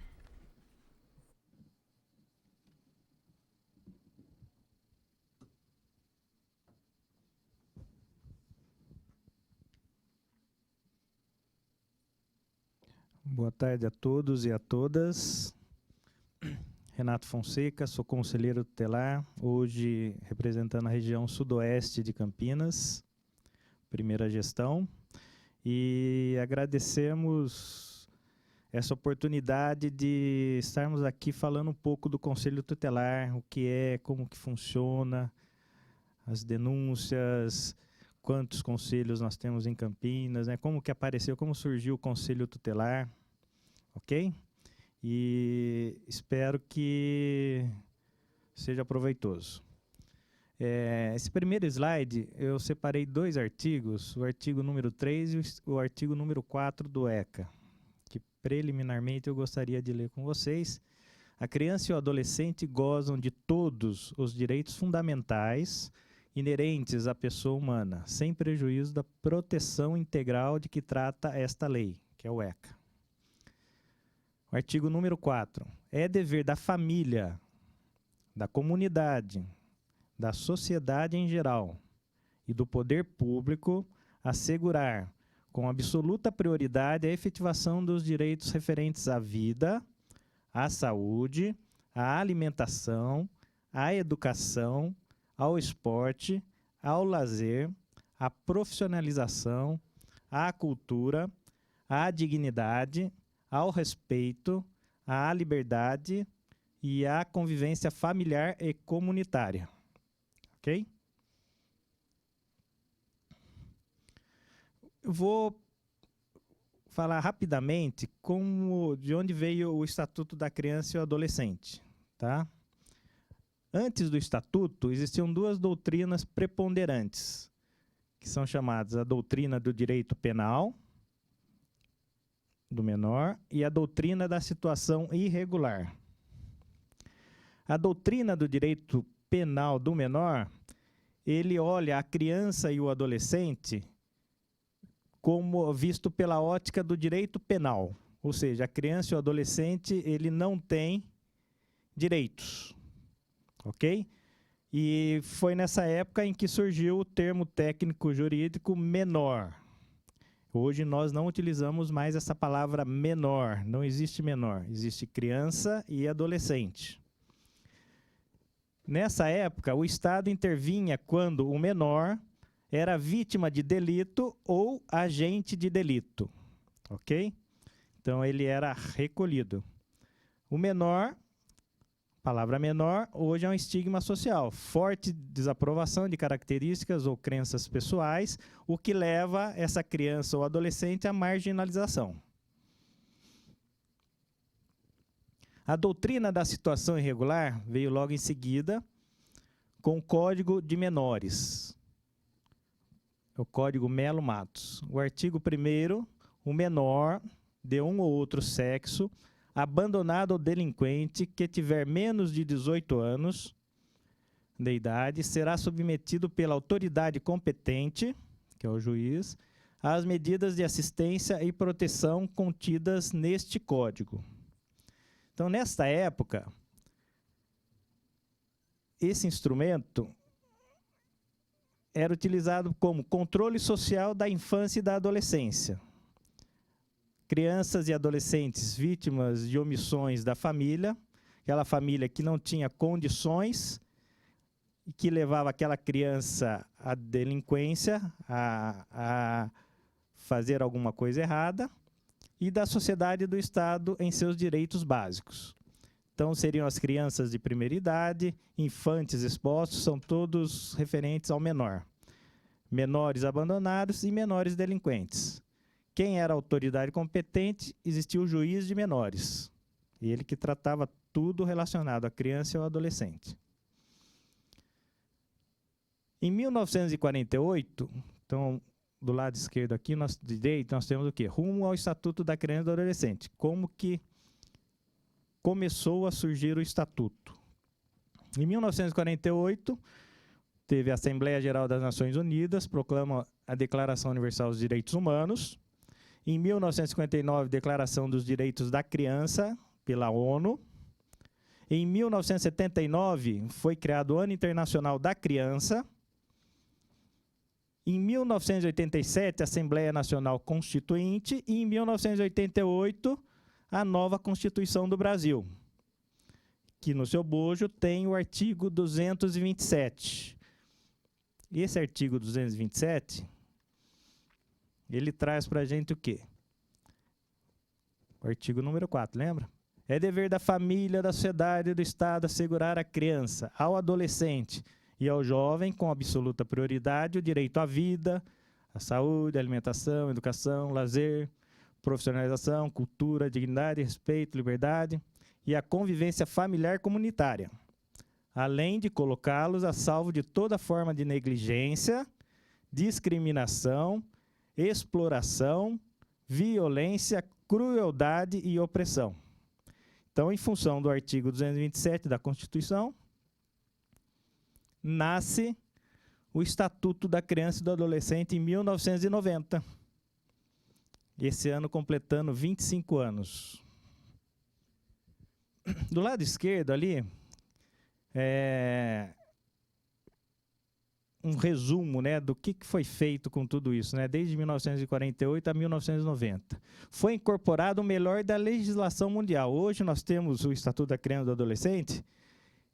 Boa tarde a todos e a todas. Renato Fonseca, sou conselheiro tutelar, hoje representando a região sudoeste de Campinas, primeira gestão, e agradecemos essa oportunidade de estarmos aqui falando um pouco do Conselho Tutelar, o que é, como que funciona, as denúncias, quantos conselhos nós temos em Campinas, né, como que apareceu, como surgiu o Conselho Tutelar, ok? E espero que seja proveitoso. Esse primeiro slide, eu separei 2 artigos, o artigo número 3 e o artigo número 4 do ECA, que preliminarmente eu gostaria de ler com vocês. A criança e o adolescente gozam de todos os direitos fundamentais inerentes à pessoa humana, sem prejuízo da proteção integral de que trata esta lei, que é o ECA. O artigo número 4. É dever da família, da comunidade, da sociedade em geral e do poder público assegurar, com absoluta prioridade, a efetivação dos direitos referentes à vida, à saúde, à alimentação, à educação, ao esporte, ao lazer, à profissionalização, à cultura, à dignidade, ao respeito, à liberdade e à convivência familiar e comunitária. Ok? Eu vou falar rapidamente de onde veio o Estatuto da Criança e o Adolescente. Tá? Antes do Estatuto, existiam 2 doutrinas preponderantes, que são chamadas a doutrina do direito penal do menor e a doutrina da situação irregular. A doutrina do direito penal do menor, ele olha a criança e o adolescente como visto pela ótica do direito penal, ou seja, a criança e o adolescente, ele não tem direitos, ok? E foi nessa época em que surgiu o termo técnico jurídico menor. Hoje nós não utilizamos mais essa palavra menor, não existe menor, existe criança e adolescente. Nessa época, o Estado intervinha quando o menor era vítima de delito ou agente de delito, ok? Então ele era recolhido. O menor, palavra menor, hoje é um estigma social, forte desaprovação de características ou crenças pessoais, o que leva essa criança ou adolescente à marginalização. A doutrina da situação irregular veio logo em seguida com o Código de Menores, o Código Melo Matos. O artigo 1º, o menor de um ou outro sexo, abandonado ou delinquente que tiver menos de 18 anos de idade, será submetido pela autoridade competente, que é o juiz, às medidas de assistência e proteção contidas neste Código. Então, nesta época, esse instrumento era utilizado como controle social da infância e da adolescência. Crianças e adolescentes vítimas de omissões da família, aquela família que não tinha condições e que levava aquela criança à delinquência, a fazer alguma coisa errada, e da sociedade e do Estado em seus direitos básicos. Então, seriam as crianças de primeira idade, infantes expostos, são todos referentes ao menor. Menores abandonados e menores delinquentes. Quem era a autoridade competente? Existia o juiz de menores. Ele que tratava tudo relacionado à criança e ao adolescente. Em 1948, então, do lado esquerdo aqui, direito, nós temos o quê? Rumo ao Estatuto da Criança e do Adolescente. Como que começou a surgir o Estatuto? Em 1948, teve a Assembleia Geral das Nações Unidas, proclama a Declaração Universal dos Direitos Humanos. Em 1959, Declaração dos Direitos da Criança, pela ONU. Em 1979, foi criado o Ano Internacional da Criança. Em 1987, a Assembleia Nacional Constituinte, e em 1988, a nova Constituição do Brasil, que no seu bojo tem o artigo 227. Esse artigo 227, ele traz para a gente o quê? O artigo número 4, lembra? É dever da família, da sociedade e do Estado assegurar à criança, ao adolescente e ao jovem, com absoluta prioridade, o direito à vida, à saúde, à alimentação, educação, lazer, profissionalização, cultura, dignidade, respeito, liberdade e a convivência familiar comunitária, além de colocá-los a salvo de toda forma de negligência, discriminação, exploração, violência, crueldade e opressão. Então, em função do artigo 227 da Constituição, nasce o Estatuto da Criança e do Adolescente em 1990. Esse ano completando 25 anos. Do lado esquerdo ali, um resumo, né, do que foi feito com tudo isso, né, desde 1948 a 1990. Foi incorporado o melhor da legislação mundial. Hoje nós temos o Estatuto da Criança e do Adolescente,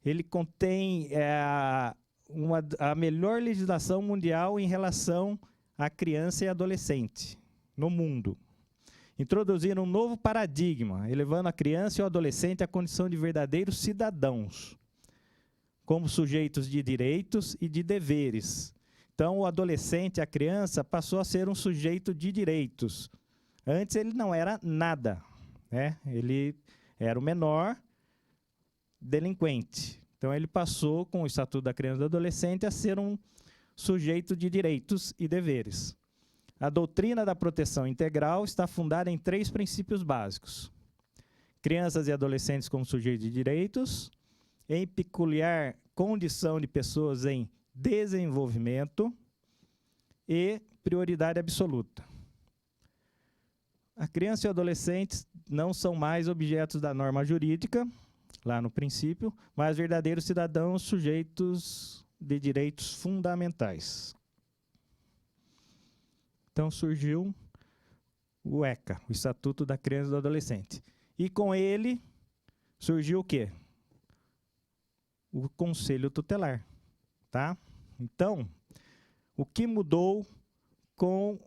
ele contém a melhor legislação mundial em relação à criança e adolescente no mundo. Introduziram um novo paradigma, elevando a criança e o adolescente à condição de verdadeiros cidadãos, como sujeitos de direitos e de deveres. Então, o adolescente, a criança, passou a ser um sujeito de direitos. Antes, ele não era nada, né? Ele era o menor delinquente. Então, ele passou, com o Estatuto da Criança e do Adolescente, a ser um sujeito de direitos e deveres. A doutrina da proteção integral está fundada em 3 princípios básicos. Crianças e adolescentes como sujeitos de direitos, em peculiar condição de pessoas em desenvolvimento e prioridade absoluta. A criança e o adolescente não são mais objetos da norma jurídica, lá no princípio, mas verdadeiros cidadãos sujeitos de direitos fundamentais. Então surgiu o ECA, o Estatuto da Criança e do Adolescente. E com ele surgiu o quê? O Conselho Tutelar, tá? Então, o que mudou com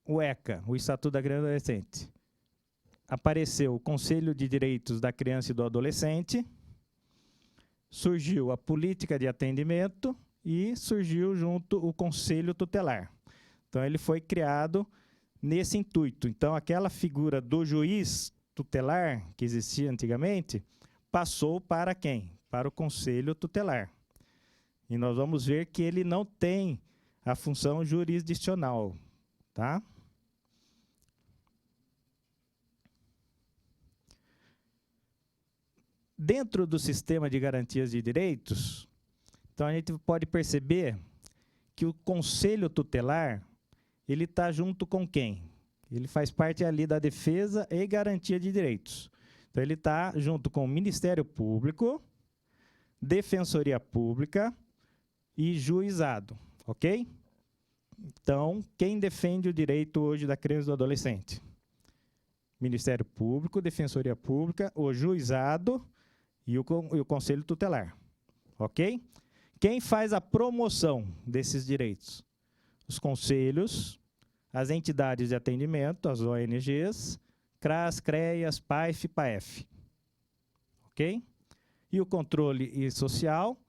o ECA, o Estatuto da Criança e do Adolescente? Apareceu o Conselho de Direitos da Criança e do Adolescente, surgiu a Política de Atendimento e surgiu junto o Conselho Tutelar. Então, ele foi criado nesse intuito. Então, aquela figura do juiz tutelar, que existia antigamente, passou para quem? Para o Conselho Tutelar. E nós vamos ver que ele não tem a função jurisdicional, tá? Dentro do sistema de garantias de direitos, então a gente pode perceber que o Conselho Tutelar, ele está junto com quem? Ele faz parte ali da defesa e garantia de direitos. Então, ele está junto com o Ministério Público, Defensoria Pública e Juizado, ok? Então, quem defende o direito hoje da criança e do adolescente? Ministério Público, Defensoria Pública, o Juizado e o Conselho Tutelar, ok? Quem faz a promoção desses direitos? Os conselhos, as entidades de atendimento, as ONGs, CRAS, CREAS, PAIF, PAEF. Ok? E o controle social,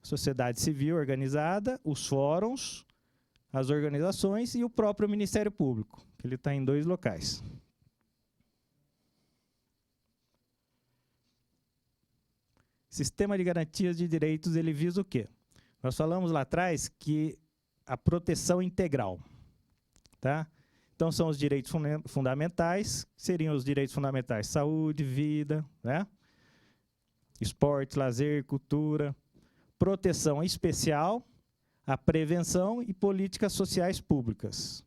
sociedade civil organizada, os fóruns, as organizações e o próprio Ministério Público, que ele está em 2 locais. Sistema de garantias de direitos, ele visa o quê? Nós falamos lá atrás que a proteção integral, tá? Então, são os direitos fundamentais, que seriam os direitos fundamentais: saúde, vida, né? Esporte, lazer, cultura, proteção especial, a prevenção e políticas sociais públicas.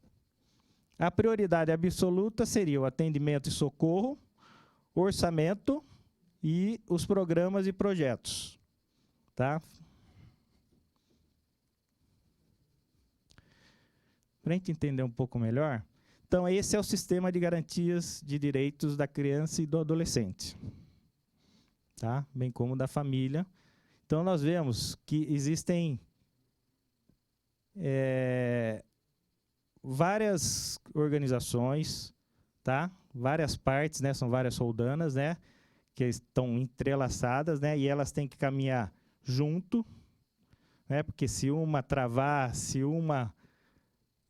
A prioridade absoluta seria o atendimento e socorro, orçamento e os programas e projetos, tá? Para a gente entender um pouco melhor, então esse é o sistema de garantias de direitos da criança e do adolescente, tá? Bem como da família. Então nós vemos que existem várias organizações, tá? Várias partes, né? São várias roldanas, né? Que estão entrelaçadas, né? E elas têm que caminhar junto, né? Porque se uma travar, se uma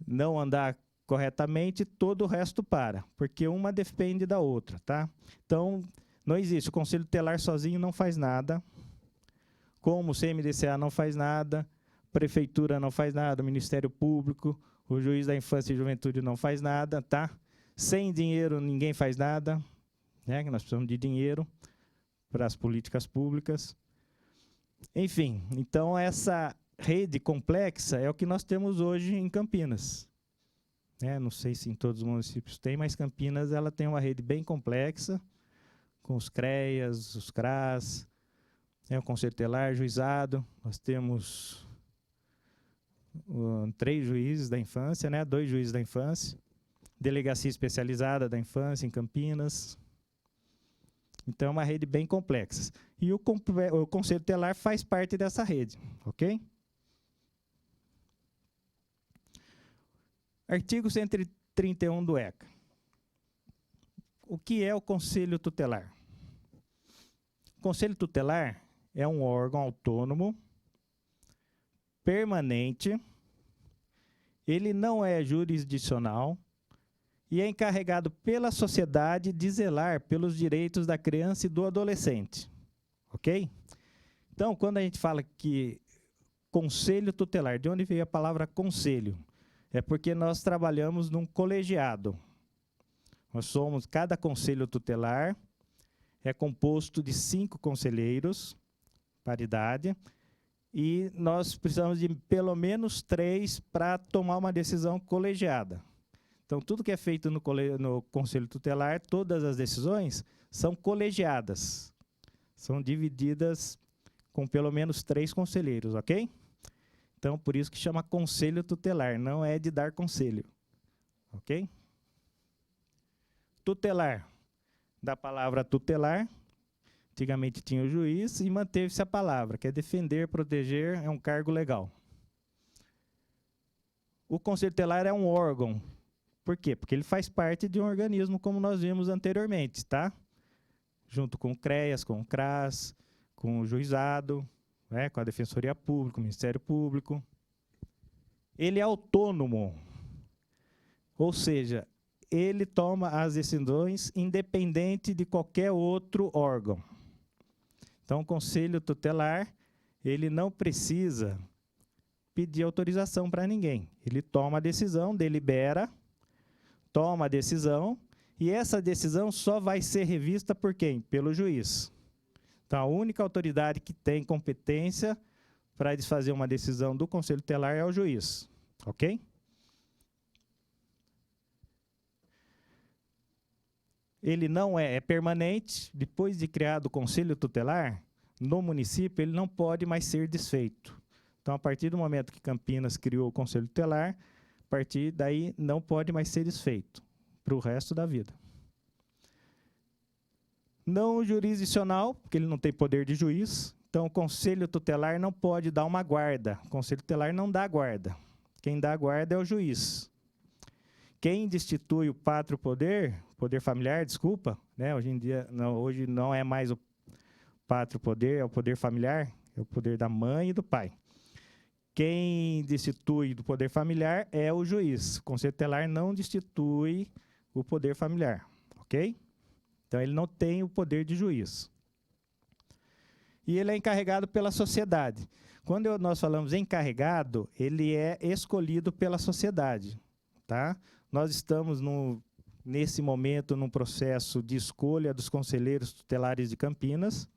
não andar corretamente, todo o resto para, porque uma depende da outra, tá? Então, não existe, o Conselho Tutelar sozinho não faz nada, como o CMDCA não faz nada, Prefeitura não faz nada, o Ministério Público, o Juiz da Infância e Juventude não faz nada, tá? Sem dinheiro ninguém faz nada, né? Nós precisamos de dinheiro para as políticas públicas. Enfim, então essa rede complexa é o que nós temos hoje em Campinas. Não sei se em todos os municípios tem, mas Campinas ela tem uma rede bem complexa, com os CREAS, os CRAS, o Conselho Tutelar, Juizado. Nós temos 3 juízes da infância, né? 2 juízes da infância, Delegacia Especializada da Infância em Campinas. Então, é uma rede bem complexa. E o Conselho Tutelar faz parte dessa rede, ok? Artigo 131 do ECA. O que é o Conselho Tutelar? O Conselho Tutelar é um órgão autônomo, permanente, ele não é jurisdicional e é encarregado pela sociedade de zelar pelos direitos da criança e do adolescente, ok? Então, quando a gente fala que Conselho Tutelar, de onde veio a palavra conselho? É porque nós trabalhamos num colegiado. Cada Conselho Tutelar é composto de 5 conselheiros, paridade, e nós precisamos de pelo menos 3 para tomar uma decisão colegiada. Então, tudo que é feito no Conselho Tutelar, todas as decisões são colegiadas. São divididas com pelo menos 3 conselheiros, ok? Então, por isso que chama Conselho Tutelar, não é de dar conselho, ok? Tutelar, da palavra tutelar, antigamente tinha o juiz e manteve-se a palavra, que é defender, proteger, é um cargo legal. O Conselho Tutelar é um órgão. Por quê? Porque ele faz parte de um organismo, como nós vimos anteriormente, tá? Junto com o CREAS, com o CRAS, com o Juizado, né, com a Defensoria Pública, o Ministério Público. Ele é autônomo, ou seja, ele toma as decisões independente de qualquer outro órgão. Então, o Conselho Tutelar, ele não precisa pedir autorização para ninguém. Ele toma a decisão, delibera, toma a decisão, e essa decisão só vai ser revista por quem? Pelo juiz. Então, a única autoridade que tem competência para desfazer uma decisão do Conselho Tutelar é o juiz. Ok? Ele não é permanente. Depois de criado o Conselho Tutelar, no município, ele não pode mais ser desfeito. Então, a partir do momento que Campinas criou o Conselho Tutelar, a partir daí não pode mais ser desfeito para o resto da vida. Não jurisdicional, porque ele não tem poder de juiz. Então, o Conselho Tutelar não pode dar uma guarda. O Conselho Tutelar não dá guarda. Quem dá guarda é o juiz. Quem destitui o pátrio poder familiar, desculpa, né? Hoje não é mais o pátrio poder, é o poder familiar, é o poder da mãe e do pai. Quem destitui do poder familiar é o juiz. O Conselho Tutelar não destitui o poder familiar, ok? Então, ele não tem o poder de juiz. E ele é encarregado pela sociedade. Quando nós falamos encarregado, ele é escolhido pela sociedade, tá? Nós estamos, nesse momento, num processo de escolha dos conselheiros tutelares de Campinas,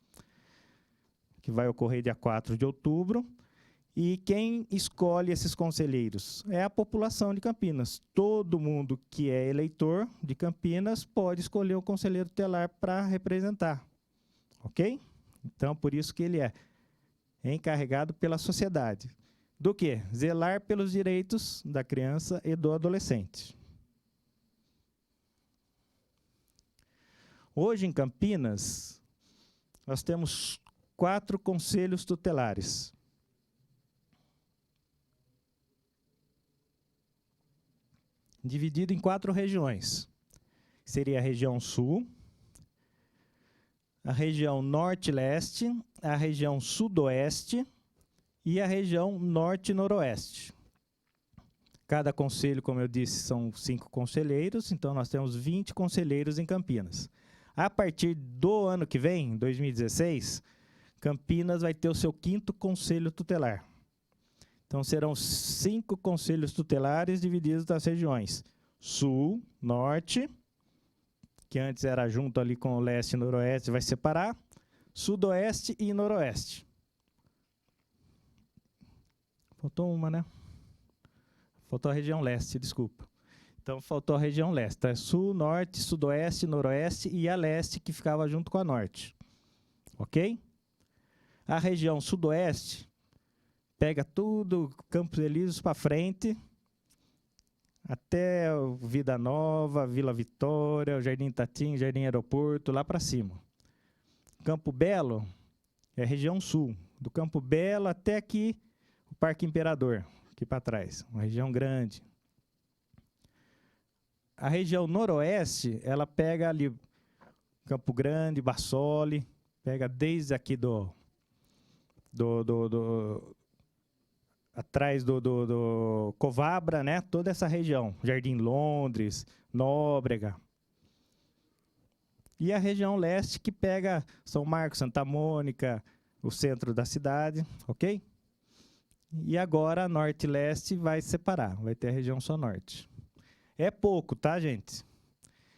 que vai ocorrer dia 4 de outubro. E quem escolhe esses conselheiros? É a população de Campinas. Todo mundo que é eleitor de Campinas pode escolher o conselheiro tutelar para representar. Ok? Então, por isso que ele é encarregado pela sociedade. Do quê? Zelar pelos direitos da criança e do adolescente. Hoje, em Campinas, nós temos 4 conselhos tutelares. Dividido em 4 regiões. Seria a região sul, a região norte-leste, a região sudoeste e a região norte-noroeste. Cada conselho, como eu disse, são 5 conselheiros, então nós temos 20 conselheiros em Campinas. A partir do ano que vem, 2016, Campinas vai ter o seu 5º conselho tutelar. Então, serão 5 conselhos tutelares divididos nas regiões sul, norte, que antes era junto ali com o leste e noroeste, vai separar, sudoeste e noroeste. Faltou uma, né? Faltou a região leste, desculpa. Então, faltou a região leste. Tá? Sul, norte, sudoeste, noroeste e a leste, que ficava junto com a norte. Ok? A região sudoeste pega tudo, Campos Elíseos para frente, até Vida Nova, Vila Vitória, o Jardim Itatim, Jardim Aeroporto, lá para cima. Campo Belo é a região sul. Do Campo Belo até aqui, o Parque Imperador, aqui para trás, uma região grande. A região noroeste, ela pega ali Campo Grande, Bassoli, pega desde aqui atrás do Covabra, né? Toda essa região, Jardim Londres, Nóbrega. E a região leste, que pega São Marcos, Santa Mônica, o centro da cidade, ok? E agora, norte e leste vai separar, vai ter a região só norte. É pouco, tá, gente?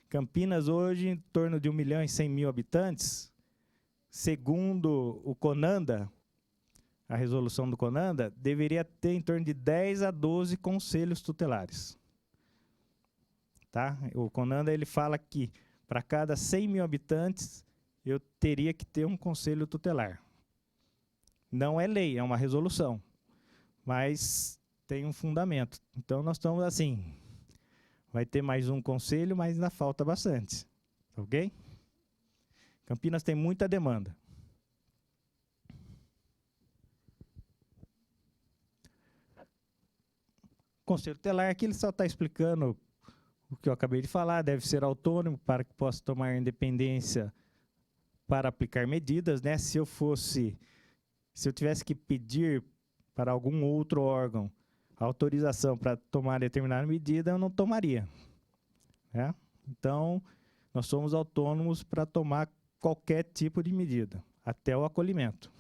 Campinas hoje, em torno de 1.100.000 habitantes, segundo o CONANDA, a resolução do CONANDA, deveria ter em torno de 10 a 12 conselhos tutelares. Tá? O CONANDA ele fala que para cada 100.000 habitantes, eu teria que ter um conselho tutelar. Não é lei, é uma resolução, mas tem um fundamento. Então, nós estamos assim, vai ter mais um conselho, mas ainda falta bastante. Ok? Campinas tem muita demanda. O Conselho Tutelar aqui ele só está explicando o que eu acabei de falar, deve ser autônomo para que possa tomar independência para aplicar medidas, né? Se eu tivesse que pedir para algum outro órgão autorização para tomar determinada medida, eu não tomaria. né? Então, nós somos autônomos para tomar qualquer tipo de medida, até o acolhimento.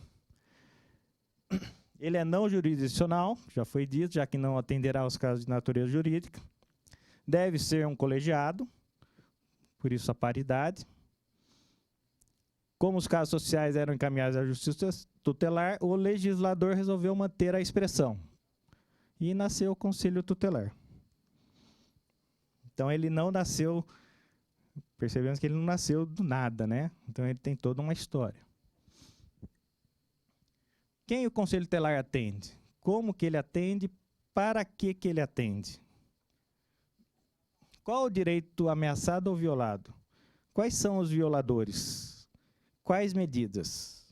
Ele é não jurisdicional, já foi dito, já que não atenderá aos casos de natureza jurídica. Deve ser um colegiado, por isso a paridade. Como os casos sociais eram encaminhados à justiça tutelar, o legislador resolveu manter a expressão. E nasceu o Conselho Tutelar. Então, ele não nasceu, percebemos que ele não nasceu do nada, né? Então, ele tem toda uma história. Quem o Conselho Tutelar atende? Como que ele atende? Para que ele atende? Qual o direito ameaçado ou violado? Quais são os violadores? Quais medidas?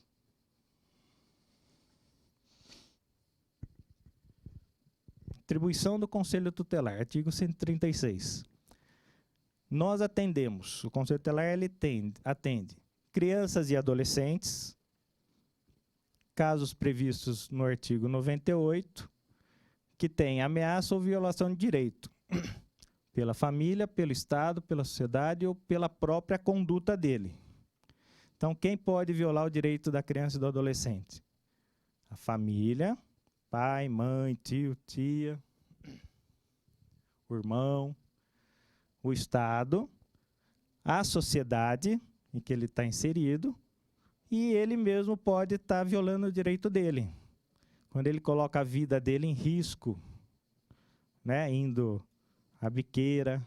Atribuição do Conselho Tutelar, artigo 136. Nós atendemos, o Conselho Tutelar ele atende crianças e adolescentes, casos previstos no artigo 98, que têm ameaça ou violação de direito, pela família, pelo Estado, pela sociedade ou pela própria conduta dele. Então, quem pode violar o direito da criança e do adolescente? A família, pai, mãe, tio, tia, o irmão, o Estado, a sociedade em que ele está inserido, e ele mesmo pode estar violando o direito dele. Quando ele coloca a vida dele em risco, né, indo à biqueira,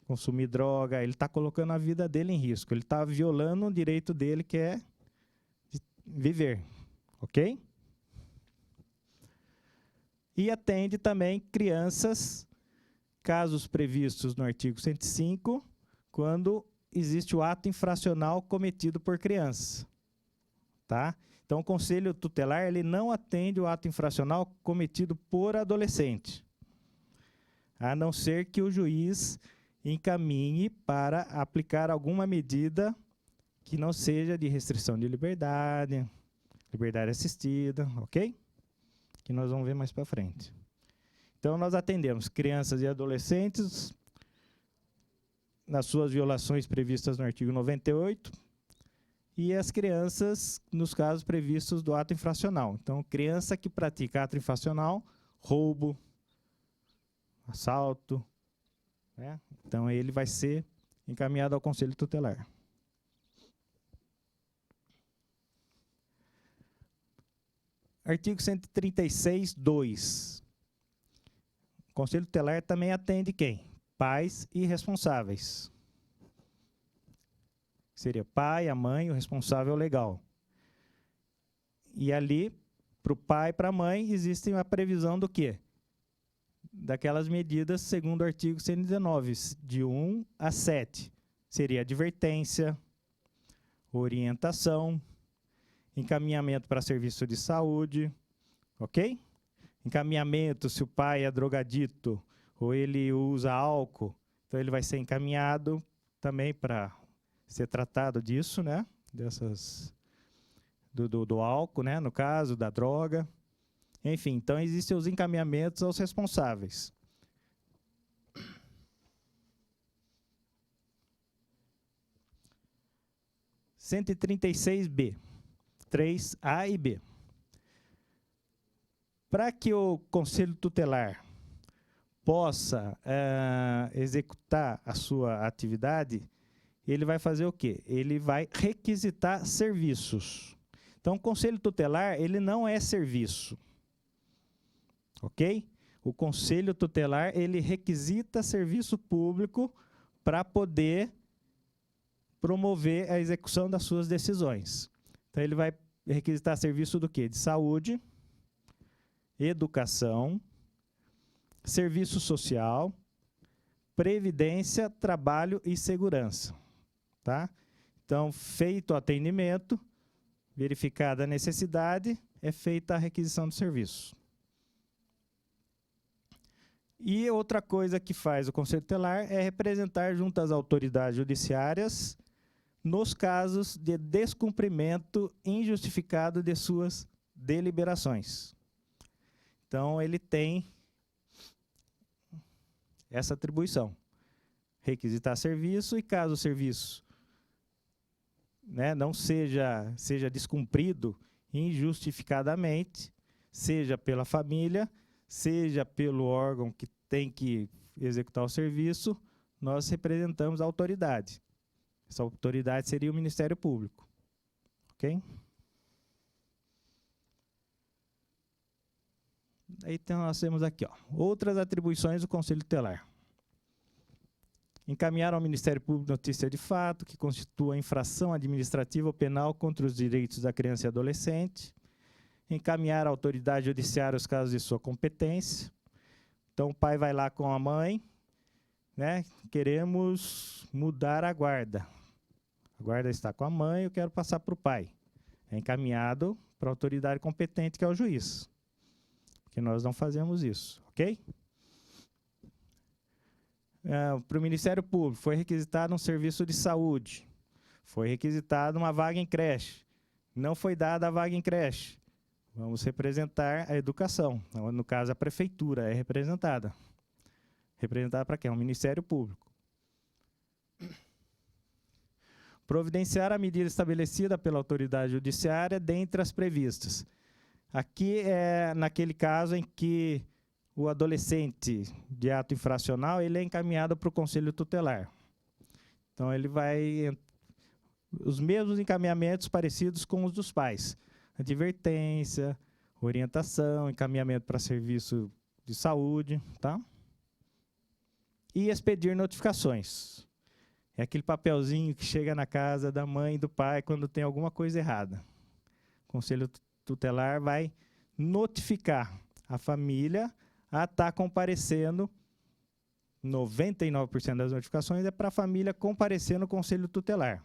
consumir droga, ele está colocando a vida dele em risco. Ele está violando o direito dele, que é de viver. Ok? E atende também crianças, casos previstos no artigo 105, quando existe o ato infracional cometido por criança. Tá? Então, o Conselho Tutelar ele não atende o ato infracional cometido por adolescente, a não ser que o juiz encaminhe para aplicar alguma medida que não seja de restrição de liberdade, liberdade assistida, ok? Que nós vamos ver mais para frente. Então, nós atendemos crianças e adolescentes nas suas violações previstas no artigo 98 e as crianças nos casos previstos do ato infracional. Então, criança que pratica ato infracional, roubo, assalto, né? Então, ele vai ser encaminhado ao Conselho Tutelar. Artigo 136, 2. O Conselho Tutelar também atende quem? Pais e responsáveis. Seria pai, a mãe, o responsável legal. E ali, para o pai e para a mãe, existe a previsão do quê? Daquelas medidas segundo o artigo 119, de 1 a 7. Seria advertência, orientação, encaminhamento para serviço de saúde, ok? Encaminhamento, se o pai é drogadito ou ele usa álcool, então ele vai ser encaminhado também para ser tratado disso, né? Do álcool, né? No caso, da droga. Enfim, então existem os encaminhamentos aos responsáveis. – 136b, 3A e B. Para que o Conselho Tutelar possa executar a sua atividade, ele vai fazer o quê? Ele vai requisitar serviços. Então, o Conselho Tutelar, ele não é serviço. Ok? O Conselho Tutelar, ele requisita serviço público para poder promover a execução das suas decisões. Então, ele vai requisitar serviço do quê? De saúde, educação, serviço social, previdência, trabalho e segurança. Tá? Então, feito o atendimento, verificada a necessidade, é feita a requisição do serviço. E outra coisa que faz o Conselho Tutelar é representar junto às autoridades judiciárias nos casos de descumprimento injustificado de suas deliberações. Então, ele tem essa atribuição. requisitar serviço, e caso o serviço, né, não seja descumprido injustificadamente, seja pela família, seja pelo órgão que tem que executar o serviço, nós representamos a autoridade. Essa autoridade seria o Ministério Público. Ok? Aí então, nós temos aqui, ó, outras atribuições do Conselho Tutelar. Encaminhar ao Ministério Público notícia de fato que constitua infração administrativa ou penal contra os direitos da criança e adolescente. Encaminhar à autoridade judiciária os casos de sua competência. Então, o pai vai lá com a mãe, né? Queremos mudar a guarda. A guarda está com a mãe, eu quero passar para o pai. É encaminhado para a autoridade competente, que é o juiz. Porque nós não fazemos isso, ok? Para o Ministério Público, foi requisitado um serviço de saúde. Foi requisitada uma vaga em creche. Não foi dada a vaga em creche. Vamos representar a educação. No caso, a prefeitura é representada. Representada para quem? O Ministério Público. Providenciar a medida estabelecida pela autoridade judiciária dentre as previstas. Aqui é naquele caso em que o adolescente de ato infracional ele é encaminhado para o Conselho Tutelar. Então, ele vai... Os mesmos encaminhamentos parecidos com os dos pais. Advertência, orientação, encaminhamento para serviço de saúde, tá? E expedir notificações. É aquele papelzinho que chega na casa da mãe e do pai quando tem alguma coisa errada. O Conselho Tutelar vai notificar a família a estar comparecendo. 99% das notificações é para a família comparecer no Conselho Tutelar.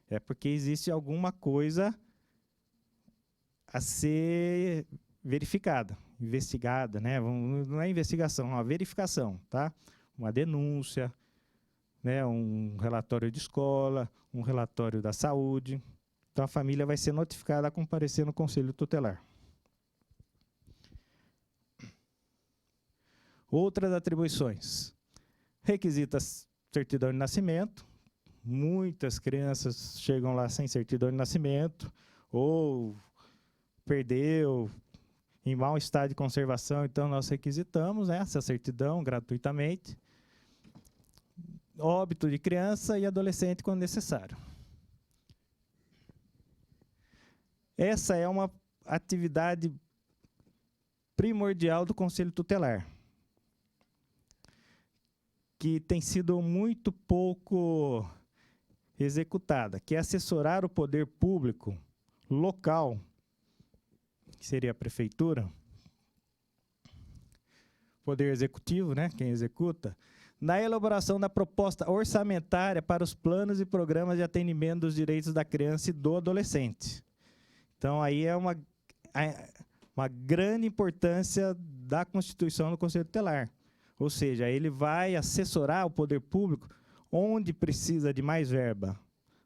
É porque existe alguma coisa a ser verificada, investigada, né? Não é investigação, é uma verificação, tá? Uma denúncia, né? Um relatório de escola, um relatório da saúde. Então, a família vai ser notificada a comparecer no Conselho Tutelar. Outras atribuições. Requisita certidão de nascimento. Muitas crianças chegam lá sem certidão de nascimento, ou perdeu em mau estado de conservação, então nós requisitamos, né, essa certidão gratuitamente. Óbito de criança e adolescente quando necessário. Essa é uma atividade primordial do Conselho Tutelar, que tem sido muito pouco executada, que é assessorar o poder público local, que seria a prefeitura, poder executivo, né, quem executa, na elaboração da proposta orçamentária para os planos e programas de atendimento dos direitos da criança e do adolescente. Então, aí é uma grande importância da Constituição do Conselho Tutelar. Ou seja, ele vai assessorar o poder público onde precisa de mais verba.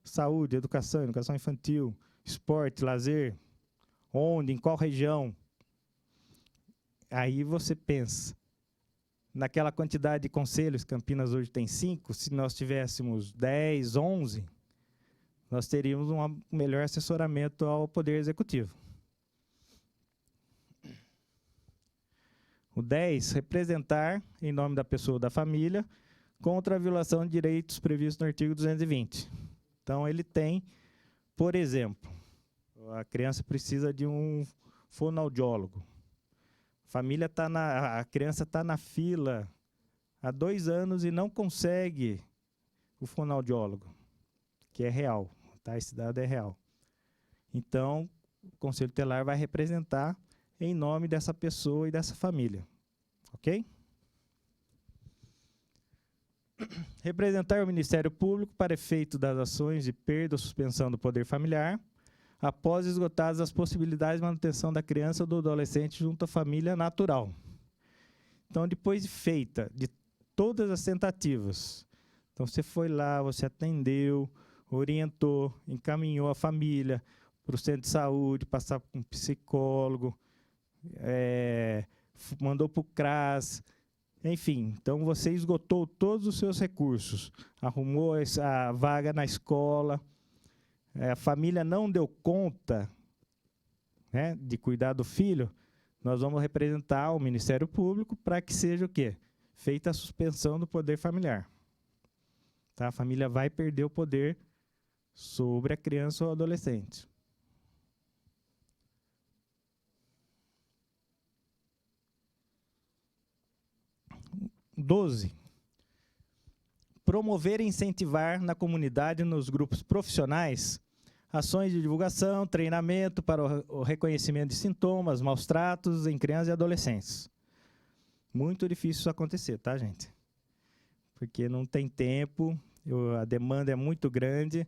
Saúde, educação infantil, esporte, lazer. Onde, em qual região. Aí você pensa, naquela quantidade de conselhos, Campinas hoje tem 5, se nós tivéssemos 10, 11, nós teríamos um melhor assessoramento ao Poder Executivo. O 10, representar, em nome da pessoa ou da família, contra a violação de direitos previstos no artigo 220. Então, ele tem, por exemplo, a criança precisa de um fonoaudiólogo. A criança está na fila há 2 anos e não consegue o fonoaudiólogo, que é real, tá? Esse dado é real. Então, o Conselho Tutelar vai representar em nome dessa pessoa e dessa família, ok? Representar o Ministério Público para efeito das ações de perda ou suspensão do poder familiar, após esgotadas as possibilidades de manutenção da criança ou do adolescente junto à família natural. Então, depois de feita de todas as tentativas, então você foi lá, você atendeu, orientou, encaminhou a família para o centro de saúde, passar para um psicólogo, mandou para o CRAS, Enfim, então você esgotou todos os seus recursos, arrumou essa vaga na escola, a família não deu conta, né, de cuidar do filho, nós vamos representar o Ministério Público para que seja o quê? Feita a suspensão do poder familiar. Tá? A família vai perder o poder sobre a criança ou adolescente. (12) Promover e incentivar na comunidade e nos grupos profissionais ações de divulgação, treinamento para o reconhecimento de sintomas, maus tratos em crianças e adolescentes. Muito difícil isso acontecer, tá, gente? Porque não tem tempo, a demanda é muito grande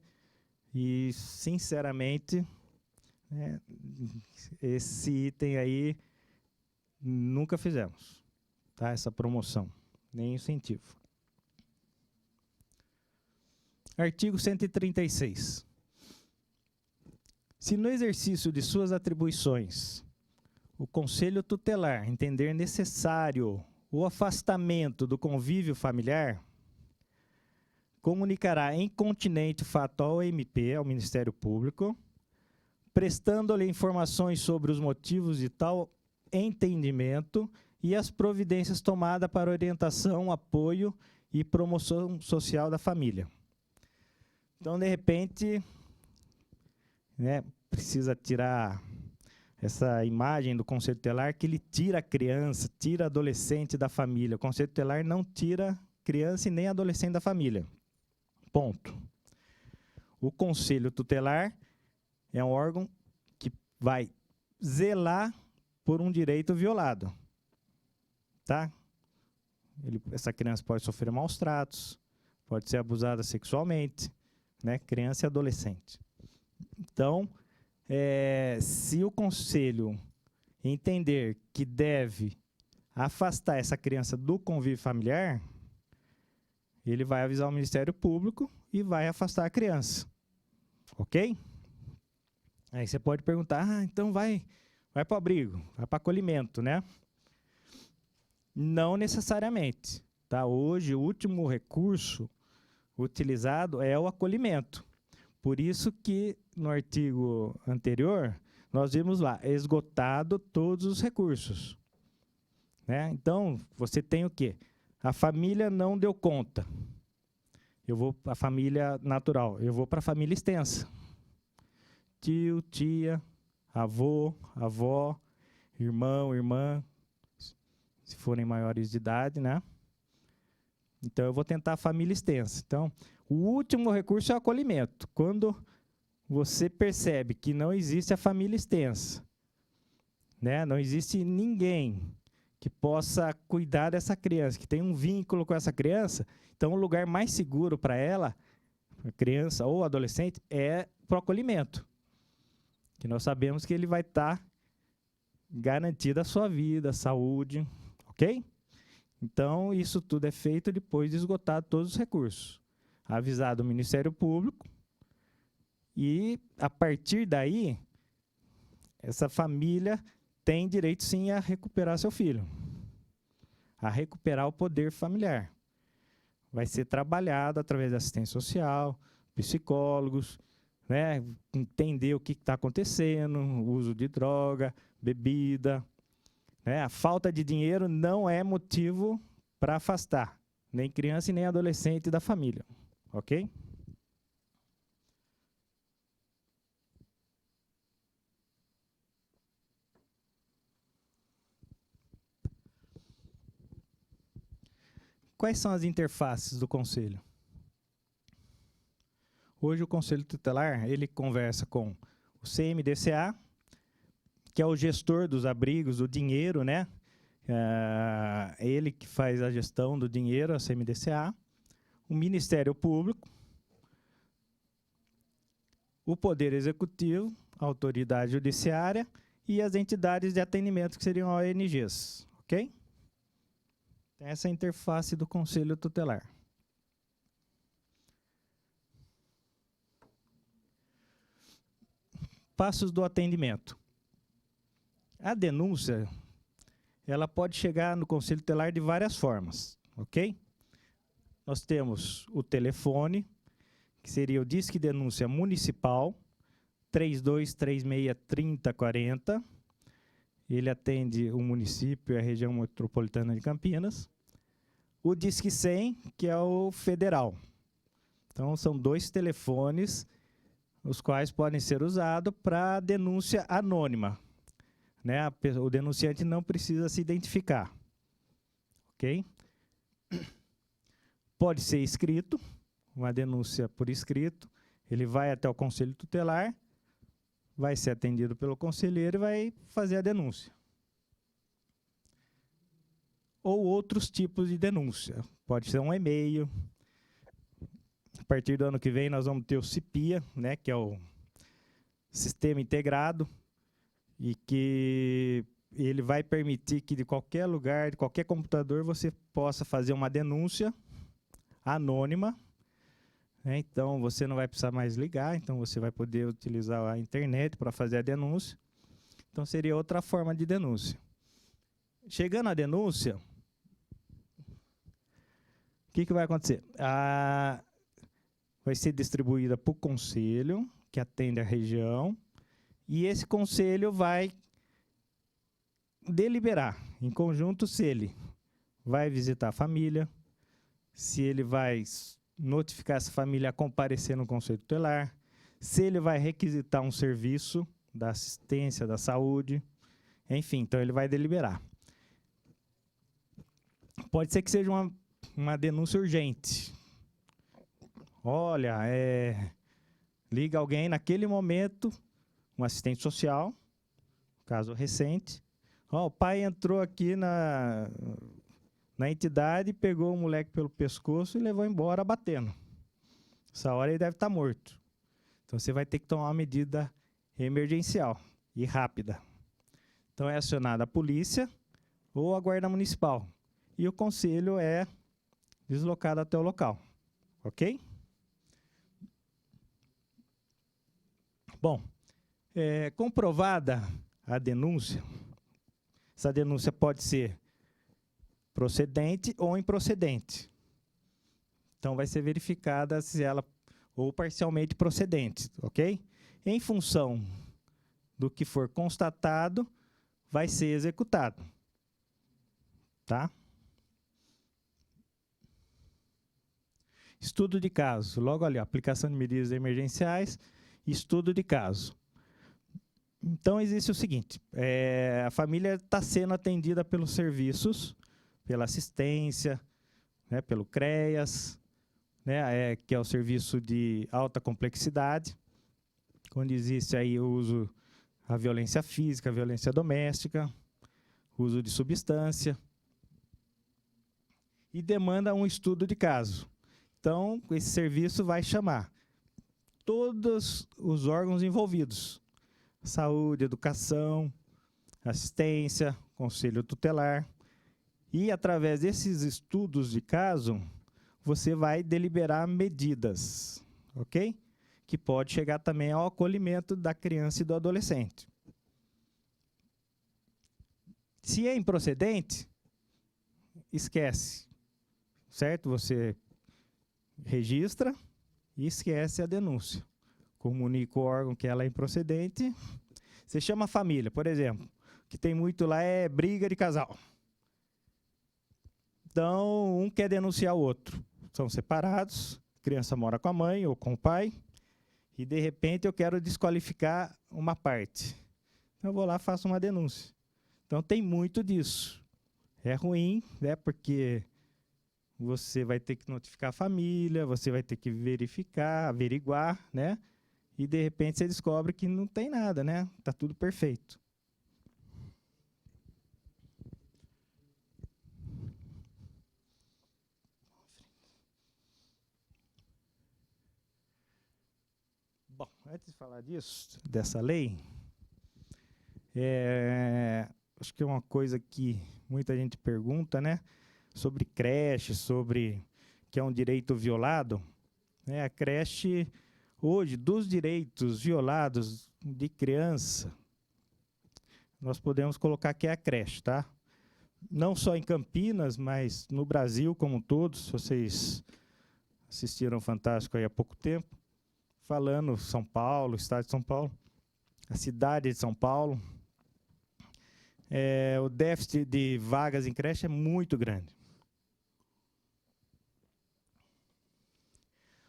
e, sinceramente, né, esse item aí nunca fizemos, tá? Essa promoção, nem incentivo. Artigo 136. Se no exercício de suas atribuições o Conselho Tutelar entender necessário o afastamento do convívio familiar, comunicará incontinente fato ao MP, ao Ministério Público, prestando-lhe informações sobre os motivos de tal entendimento e as providências tomadas para orientação, apoio e promoção social da família. Então, de repente, né, precisa tirar essa imagem do Conselho Tutelar que ele tira a criança, tira adolescente da família. O Conselho Tutelar não tira criança e nem adolescente da família. Ponto. O Conselho Tutelar é um órgão que vai zelar por um direito violado. Tá? Essa criança pode sofrer maus tratos, pode ser abusada sexualmente, né? Criança e adolescente. Então, se o conselho entender que deve afastar essa criança do convívio familiar, ele vai avisar o Ministério Público e vai afastar a criança. Ok? Aí você pode perguntar, então vai para o abrigo, vai para acolhimento, né? Não necessariamente. Tá? Hoje, o último recurso utilizado é o acolhimento. Por isso que, no artigo anterior, nós vimos lá, esgotado todos os recursos. Né? Então, você tem o quê? A família não deu conta. Eu vou para a família natural, eu vou para a família extensa. Tio, tia, avô, avó, irmão, irmã, se forem maiores de idade, né? Então, eu vou tentar a família extensa. Então, o último recurso é o acolhimento. Quando você percebe que não existe a família extensa, né? Não existe ninguém que possa cuidar dessa criança, que tem um vínculo com essa criança, então o lugar mais seguro para ela, a criança ou adolescente, é para o acolhimento. Que nós sabemos que ele vai estar garantida a sua vida, a saúde, ok? Então, isso tudo é feito depois de esgotar todos os recursos. Avisado o Ministério Público e, a partir daí, essa família tem direito, sim, a recuperar seu filho, a recuperar o poder familiar. Vai ser trabalhado através da assistência social, psicólogos, né, entender o que está acontecendo, o uso de droga, bebida. Né, a falta de dinheiro não é motivo para afastar nem criança e nem adolescente da família. Ok? Quais são as interfaces do Conselho? Hoje o Conselho Tutelar, ele conversa com o CMDCA, que é o gestor dos abrigos, do dinheiro, né? Ele que faz a gestão do dinheiro, a CMDCA, o Ministério Público, o Poder Executivo, a Autoridade Judiciária e as entidades de atendimento, que seriam ONGs, ok? Essa é a interface do Conselho Tutelar. Passos do atendimento. A denúncia, ela pode chegar no Conselho Tutelar de várias formas, ok? Nós temos o telefone, que seria o Disque Denúncia Municipal, 3236-3040. Ele atende o município e a região metropolitana de Campinas. O Disque 100, que é o federal. Então, são 2 telefones, os quais podem ser usados para denúncia anônima. Né? O denunciante não precisa se identificar. Ok? Pode ser escrito, uma denúncia por escrito. Ele vai até o Conselho Tutelar, vai ser atendido pelo conselheiro e vai fazer a denúncia. Ou outros tipos de denúncia. Pode ser um e-mail. A partir do ano que vem, nós vamos ter o CIPIA, né, que é o Sistema Integrado, e que ele vai permitir que de qualquer lugar, de qualquer computador, você possa fazer uma denúncia anônima. Né? Então, você não vai precisar mais ligar, então você vai poder utilizar a internet para fazer a denúncia. Então, seria outra forma de denúncia. Chegando à denúncia, o que vai acontecer? Vai ser distribuída para o conselho, que atende a região, e esse conselho vai deliberar, em conjunto, se ele vai visitar a família, se ele vai notificar essa família a comparecer no Conselho Tutelar, se ele vai requisitar um serviço da assistência, da saúde, enfim, então ele vai deliberar. Pode ser que seja uma denúncia urgente. Olha, liga alguém naquele momento, um assistente social, caso recente. O pai entrou aqui na entidade, pegou o moleque pelo pescoço e levou embora batendo. Essa hora ele deve estar morto. Então, você vai ter que tomar uma medida emergencial e rápida. Então, é acionada a polícia ou a guarda municipal. E o conselho é deslocado até o local. Ok? Bom, comprovada a denúncia, essa denúncia pode ser procedente ou improcedente. Então, vai ser verificada se ela ou parcialmente procedente, ok? Em função do que for constatado, vai ser executado. Tá? Estudo de caso. Logo ali, aplicação de medidas emergenciais, estudo de caso. Então, existe o seguinte, a família está sendo atendida pelos serviços, pela assistência, né, pelo CREAS, né, que é o serviço de alta complexidade, quando existe aí o uso, a violência física, a violência doméstica, uso de substância, e demanda um estudo de caso. Então, esse serviço vai chamar todos os órgãos envolvidos, saúde, educação, assistência, conselho tutelar, e através desses estudos de caso, você vai deliberar medidas, ok? Que pode chegar também ao acolhimento da criança e do adolescente. Se é improcedente, esquece, certo? Você registra e esquece a denúncia. Comunica o órgão que ela é improcedente. Você chama a família, por exemplo, que tem muito lá é briga de casal. Então, um quer denunciar o outro. São separados, a criança mora com a mãe ou com o pai, e de repente eu quero desqualificar uma parte. Então, eu vou lá e faço uma denúncia. Então, tem muito disso. É ruim, né, porque você vai ter que notificar a família, você vai ter que verificar, averiguar, né? E, de repente, você descobre que não tem nada, né? Está tudo perfeito. Bom, antes de falar disso, dessa lei, acho que é uma coisa que muita gente pergunta, né? Sobre creche, sobre que é um direito violado. Né? A creche, hoje, dos direitos violados de criança, nós podemos colocar que é a creche, tá? não só em Campinas, mas no Brasil como um todo. Se vocês assistiram Fantástico aí há pouco tempo, falando São Paulo, estado de São Paulo, a cidade de São Paulo, o déficit de vagas em creche é muito grande.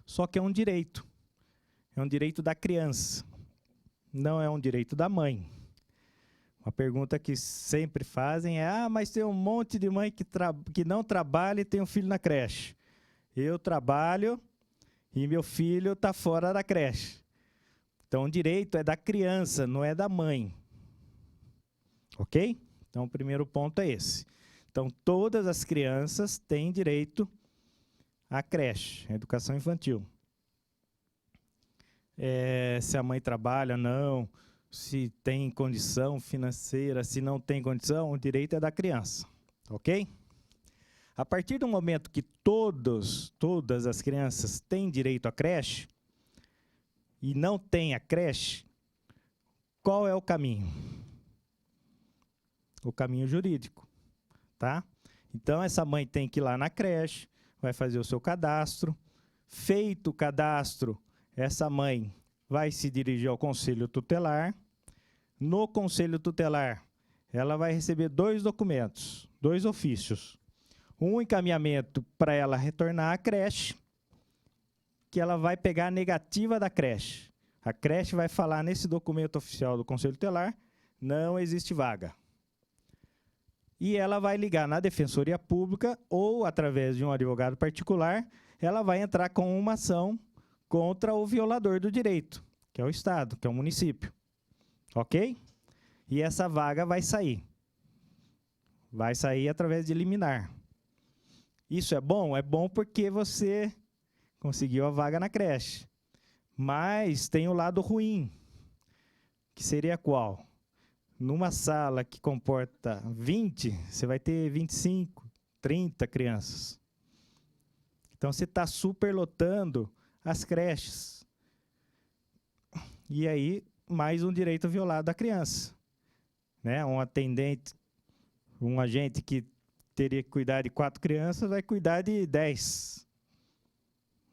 Só que é um direito da criança, não é um direito da mãe. Uma pergunta que sempre fazem é: mas tem um monte de mãe que não trabalha e tem um filho na creche. Eu trabalho e meu filho está fora da creche. Então, o direito é da criança, não é da mãe. Ok? Então, o primeiro ponto é esse. Então, todas as crianças têm direito à creche, à educação infantil. Se a mãe trabalha, não. Se tem condição financeira, se não tem condição, o direito é da criança. Ok? A partir do momento que todas as crianças têm direito à creche e não têm a creche, qual é o caminho? O caminho jurídico, tá? Então, essa mãe tem que ir lá na creche, vai fazer o seu cadastro. Feito o cadastro, essa mãe vai se dirigir ao Conselho Tutelar. No Conselho Tutelar, ela vai receber 2 documentos, 2 ofícios. Um encaminhamento para ela retornar à creche, que ela vai pegar a negativa da creche. A creche vai falar nesse documento oficial do Conselho Tutelar: não existe vaga. E ela vai ligar na Defensoria Pública ou, através de um advogado particular, ela vai entrar com uma ação contra o violador do direito, que é o Estado, que é o município. Ok? E essa vaga vai sair. Vai sair através de liminar. Isso é bom? É bom porque você conseguiu a vaga na creche. Mas tem o lado ruim, que seria qual? Numa sala que comporta 20, você vai ter 25, 30 crianças. Então, você está superlotando as creches. E aí, mais um direito violado da criança. Né? Um atendente, um agente que teria que cuidar de 4 crianças, vai cuidar de 10.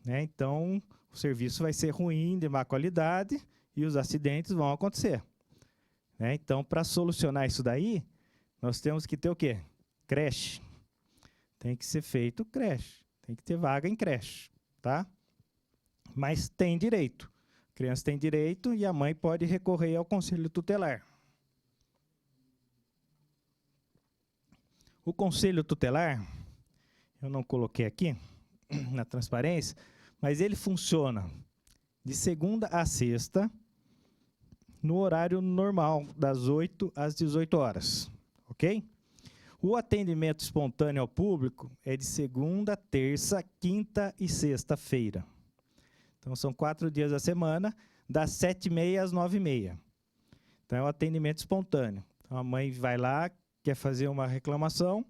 Né? Então, o serviço vai ser ruim, de má qualidade, e os acidentes vão acontecer. Né? Então, para solucionar isso daí, nós temos que ter o quê? Creche. Tem que ser feito creche. Tem que ter vaga em creche. Tá? Mas tem direito. A criança tem direito e a mãe pode recorrer ao Conselho Tutelar. O Conselho Tutelar, eu não coloquei aqui na transparência, mas ele funciona de segunda a sexta, no horário normal, das 8 às 18 horas. Ok? O atendimento espontâneo ao público é de segunda, terça, quinta e sexta-feira. Então, são 4 dias da semana, das 7h30 às 9h30. Então, é o atendimento espontâneo. Então, a mãe vai lá, quer fazer uma reclamação,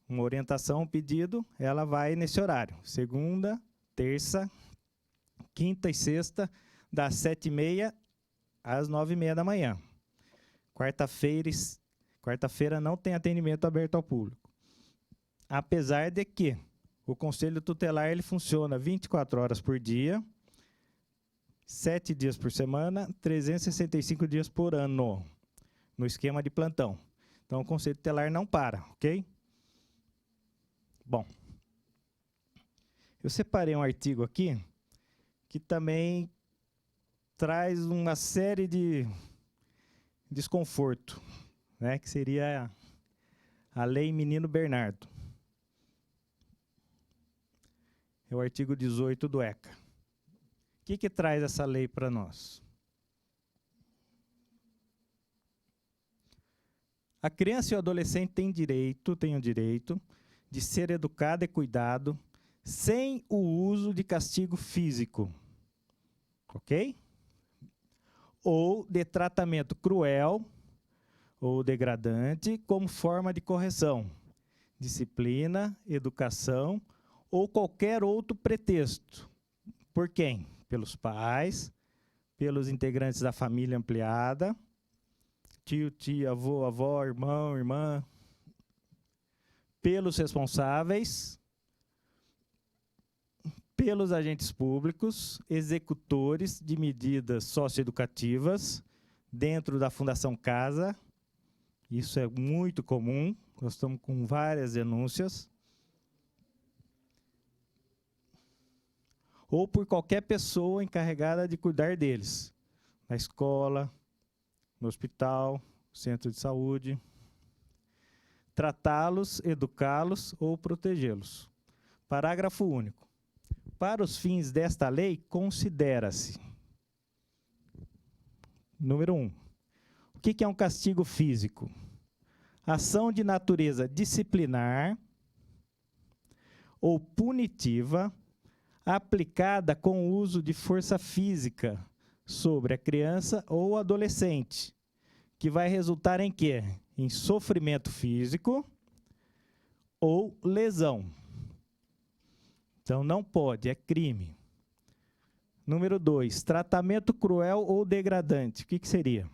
uma orientação, um pedido, ela vai nesse horário. Segunda, terça, quinta e sexta, das 7h30 às 9h30 da manhã. Quarta-feira não tem atendimento aberto ao público. Apesar de que o Conselho Tutelar ele funciona 24 horas por dia, 7 dias por semana, 365 dias por ano, no esquema de plantão. Então, o Conselho Tutelar não para, ok? Bom, eu separei um artigo aqui que também traz uma série de desconforto, né, que seria a Lei Menino Bernardo. É o artigo 18 do ECA. O que traz essa lei para nós? A criança e o adolescente têm o direito de ser educado e cuidado sem o uso de castigo físico, ok? Ou de tratamento cruel ou degradante como forma de correção, disciplina, educação ou qualquer outro pretexto. Por quem? Pelos pais, pelos integrantes da família ampliada, tio, tia, avô, avó, irmão, irmã, pelos responsáveis, pelos agentes públicos, executores de medidas socioeducativas dentro da Fundação Casa. Isso é muito comum, nós estamos com várias denúncias. Ou por qualquer pessoa encarregada de cuidar deles, na escola, no hospital, centro de saúde. Tratá-los, educá-los ou protegê-los. Parágrafo único. Para os fins desta lei, considera-se. Número 1. O que é um castigo físico? Ação de natureza disciplinar ou punitiva aplicada com o uso de força física sobre a criança ou adolescente, que vai resultar em quê? Em sofrimento físico ou lesão. Então, não pode, é crime. Número 2, tratamento cruel ou degradante. O que seria?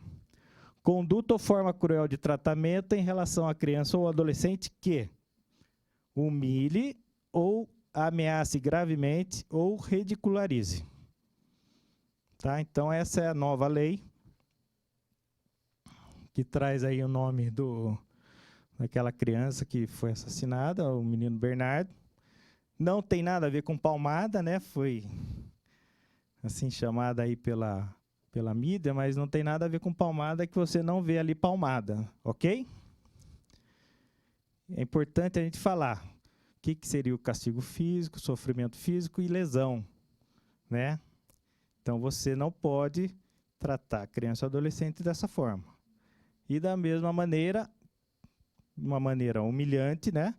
Conduta ou forma cruel de tratamento em relação à criança ou adolescente que humilhe ou ameace gravemente ou ridicularize. Tá? Então, essa é a nova lei, que traz aí o nome daquela criança que foi assassinada, o menino Bernardo. Não tem nada a ver com palmada, né? Foi assim chamada aí pela mídia, mas não tem nada a ver com palmada, que você não vê ali palmada, ok? É importante a gente falar o que seria o castigo físico, sofrimento físico e lesão, né? Então, você não pode tratar criança ou adolescente dessa forma. E da mesma maneira, uma maneira humilhante, né?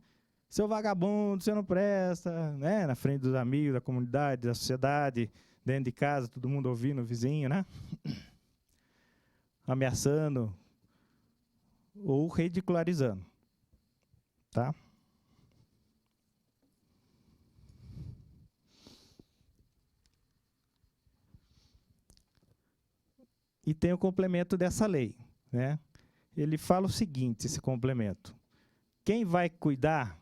Seu vagabundo, você não presta, né? Na frente dos amigos, da comunidade, da sociedade, dentro de casa, todo mundo ouvindo, o vizinho, né? Ameaçando ou ridicularizando, tá? E tem o complemento dessa lei, né? Ele fala o seguinte, esse complemento: quem vai cuidar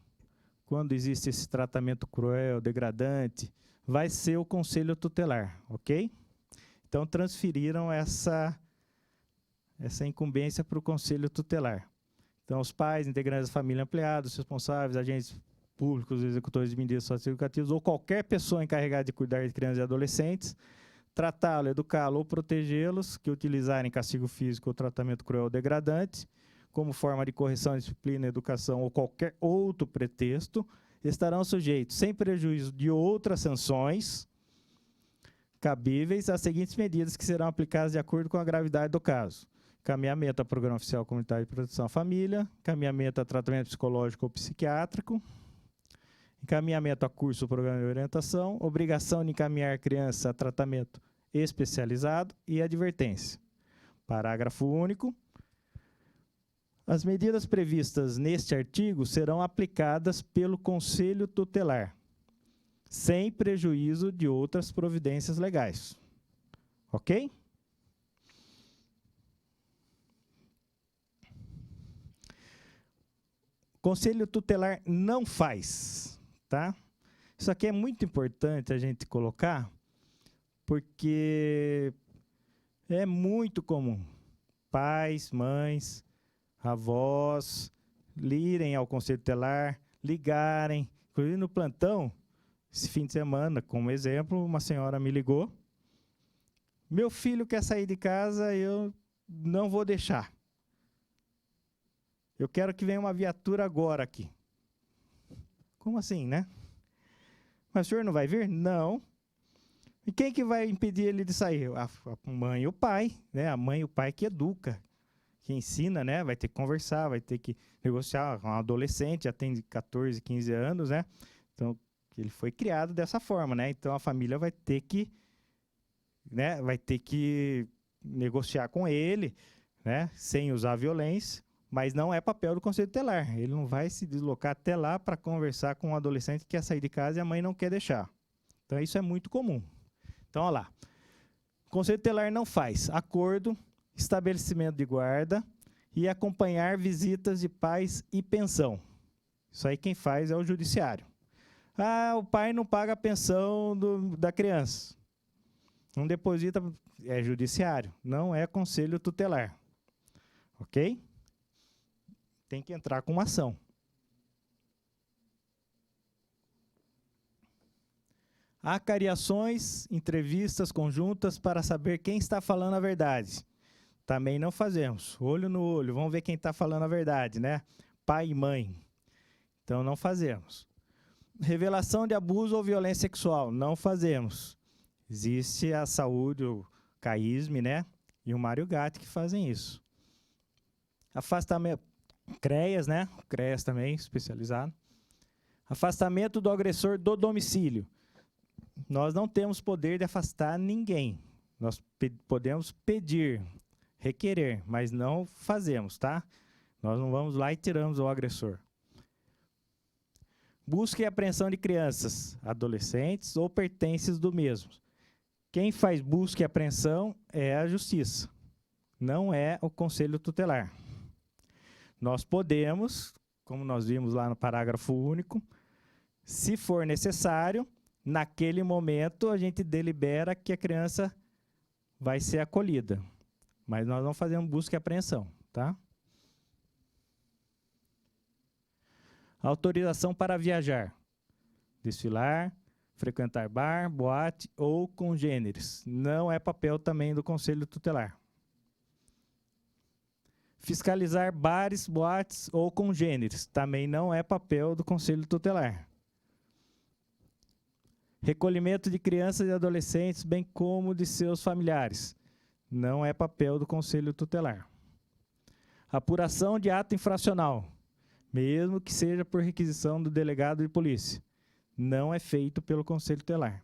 quando existe esse tratamento cruel, degradante, vai ser o conselho tutelar, ok? Então, transferiram essa incumbência para o conselho tutelar. Então, os pais, integrantes da família ampliada, os responsáveis, agentes públicos, executores de medidas socioeducativas ou qualquer pessoa encarregada de cuidar de crianças e adolescentes, tratá-lo, educá-lo ou protegê-los, que utilizarem castigo físico ou tratamento cruel ou degradante, como forma de correção, disciplina, educação ou qualquer outro pretexto, estarão sujeitos, sem prejuízo de outras sanções cabíveis, às seguintes medidas que serão aplicadas de acordo com a gravidade do caso: encaminhamento a Programa Oficial Comunitário de Proteção à Família, encaminhamento a tratamento psicológico ou psiquiátrico, encaminhamento a curso ou programa de orientação, obrigação de encaminhar criança a tratamento especializado e advertência. Parágrafo único. As medidas previstas neste artigo serão aplicadas pelo Conselho Tutelar, sem prejuízo de outras providências legais. Ok? Conselho Tutelar não faz, tá? Isso aqui é muito importante a gente colocar, porque é muito comum pais, mães, avós irem ao Conselho Tutelar, ligarem, inclusive no plantão, esse fim de semana, como exemplo, uma senhora me ligou: meu filho quer sair de casa, eu não vou deixar. Eu quero que venha uma viatura agora aqui. Como assim, né? Mas o senhor não vai vir? Não. E quem que vai impedir ele de sair? A mãe e o pai, né? A mãe e o pai que educa, que ensina, né? Vai ter que conversar, vai ter que negociar. Um adolescente já tem 14, 15 anos, né? Então, ele foi criado dessa forma, né? Então, a família vai ter que, né? Vai ter que negociar com ele, né? Sem usar violência, mas não é papel do Conselho Tutelar. Ele não vai se deslocar até lá para conversar com um adolescente que quer sair de casa e a mãe não quer deixar. Então, isso é muito comum. Então, olha lá. O Conselho Tutelar não faz acordo, estabelecimento de guarda e acompanhar visitas de pais e pensão. Isso aí quem faz é o judiciário. Ah, o pai não paga a pensão da criança. Não deposita, é judiciário, não é conselho tutelar. Ok? Tem que entrar com uma ação. Acariações, entrevistas conjuntas para saber quem está falando a verdade. Também não fazemos. Olho no olho, vamos ver quem está falando a verdade, né? Pai e mãe. Então, não fazemos. Revelação de abuso ou violência sexual. Não fazemos. Existe a Saúde, o CAISME, né? E o Mário Gatti que fazem isso. Afastamento. CREAS, né? CREAS também, especializado. Afastamento do agressor do domicílio. Nós não temos poder de afastar ninguém. Nós podemos pedir, requerer, mas não fazemos, tá? Nós não vamos lá e tiramos o agressor. Busca e apreensão de crianças, adolescentes ou pertences do mesmo. Quem faz busca e apreensão é a Justiça, não é o Conselho Tutelar. Nós podemos, como nós vimos lá no parágrafo único, se for necessário, naquele momento a gente delibera que a criança vai ser acolhida. Mas nós não fazemos busca e apreensão, tá? Autorização para viajar, desfilar, frequentar bar, boate ou congêneres. Não é papel também do Conselho Tutelar. Fiscalizar bares, boates ou congêneres. Também não é papel do Conselho Tutelar. Recolhimento de crianças e adolescentes, bem como de seus familiares. Não é papel do Conselho Tutelar. Apuração de ato infracional, mesmo que seja por requisição do delegado de polícia. Não é feito pelo Conselho Tutelar.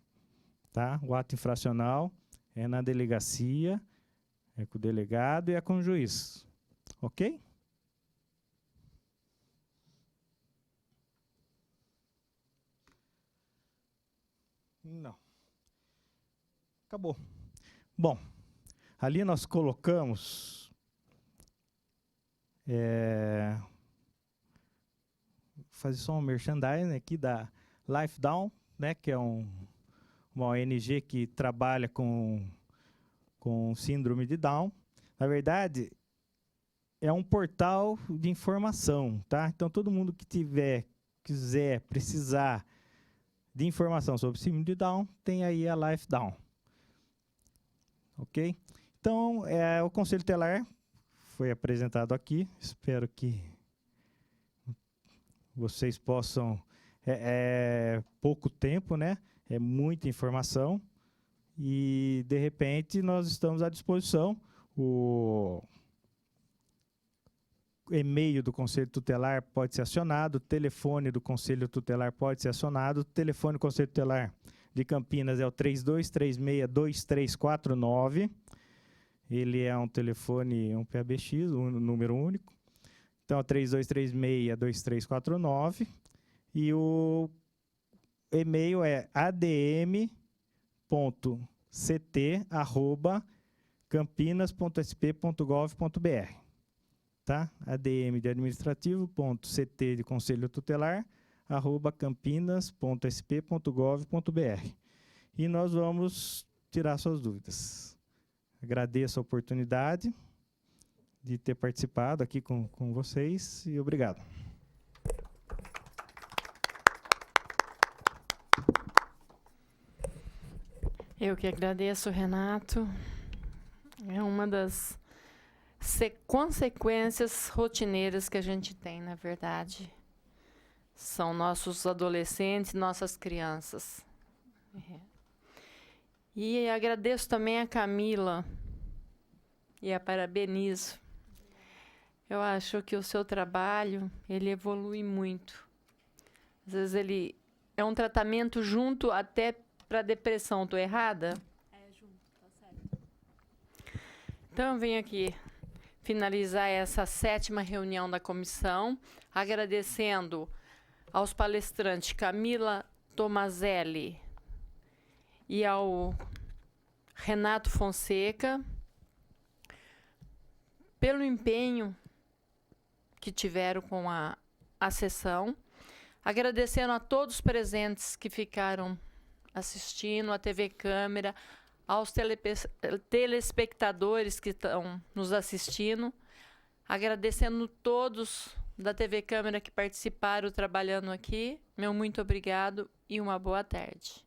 Tá? O ato infracional é na delegacia, é com o delegado e é com o juiz. Ok? Não. Acabou. Bom, ali nós colocamos fazer só um merchandising aqui da Life Down, né, que é uma ONG que trabalha com síndrome de Down. Na verdade, é um portal de informação, tá? Então, todo mundo que quiser, precisar de informação sobre síndrome de Down, tem aí a Life Down. Ok? Então, o Conselho Tutelar foi apresentado aqui. Espero que vocês possam... É pouco tempo, né? É muita informação. E, de repente, nós estamos à disposição. O e-mail do Conselho Tutelar pode ser acionado, o telefone do Conselho Tutelar pode ser acionado. O telefone do Conselho Tutelar de Campinas é o 3236-2349. Ele é um telefone, um PABX, um número único. Então, é 3236-2349. E o e-mail é adm.ct@campinas.sp.gov.br. Tá? ADM de administrativo.ct de Conselho Tutelar @campinas.sp.gov.br. E nós vamos tirar suas dúvidas. Agradeço a oportunidade de ter participado aqui com vocês e obrigado. Eu que agradeço, Renato. É uma das consequências rotineiras que a gente tem, na verdade. São nossos adolescentes, nossas crianças. E agradeço também a Camila e a parabenizo. Eu acho que o seu trabalho, ele evolui muito. Às vezes ele é um tratamento junto até para depressão. Estou errada? É, junto, tá certo. Então, eu venho aqui finalizar essa 7ª reunião da comissão, agradecendo aos palestrantes Camila Tomazelli e ao Renato Fonseca pelo empenho que tiveram com a sessão. Agradecendo a todos os presentes que ficaram assistindo, a TV Câmara, aos telespectadores que estão nos assistindo. Agradecendo todos da TV Câmara que participaram trabalhando aqui. Meu muito obrigado e uma boa tarde.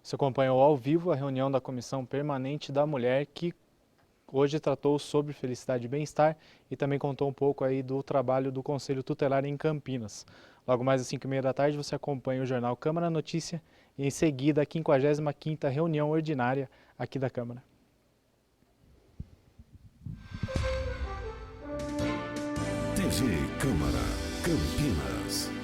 Você acompanhou ao vivo a reunião da Comissão Permanente da Mulher, que hoje tratou sobre felicidade e bem-estar e também contou um pouco aí do trabalho do Conselho Tutelar em Campinas. Logo mais às 5h30 da tarde você acompanha o jornal Câmara Notícia e em seguida a 55ª reunião ordinária aqui da Câmara. TV Câmara Campinas.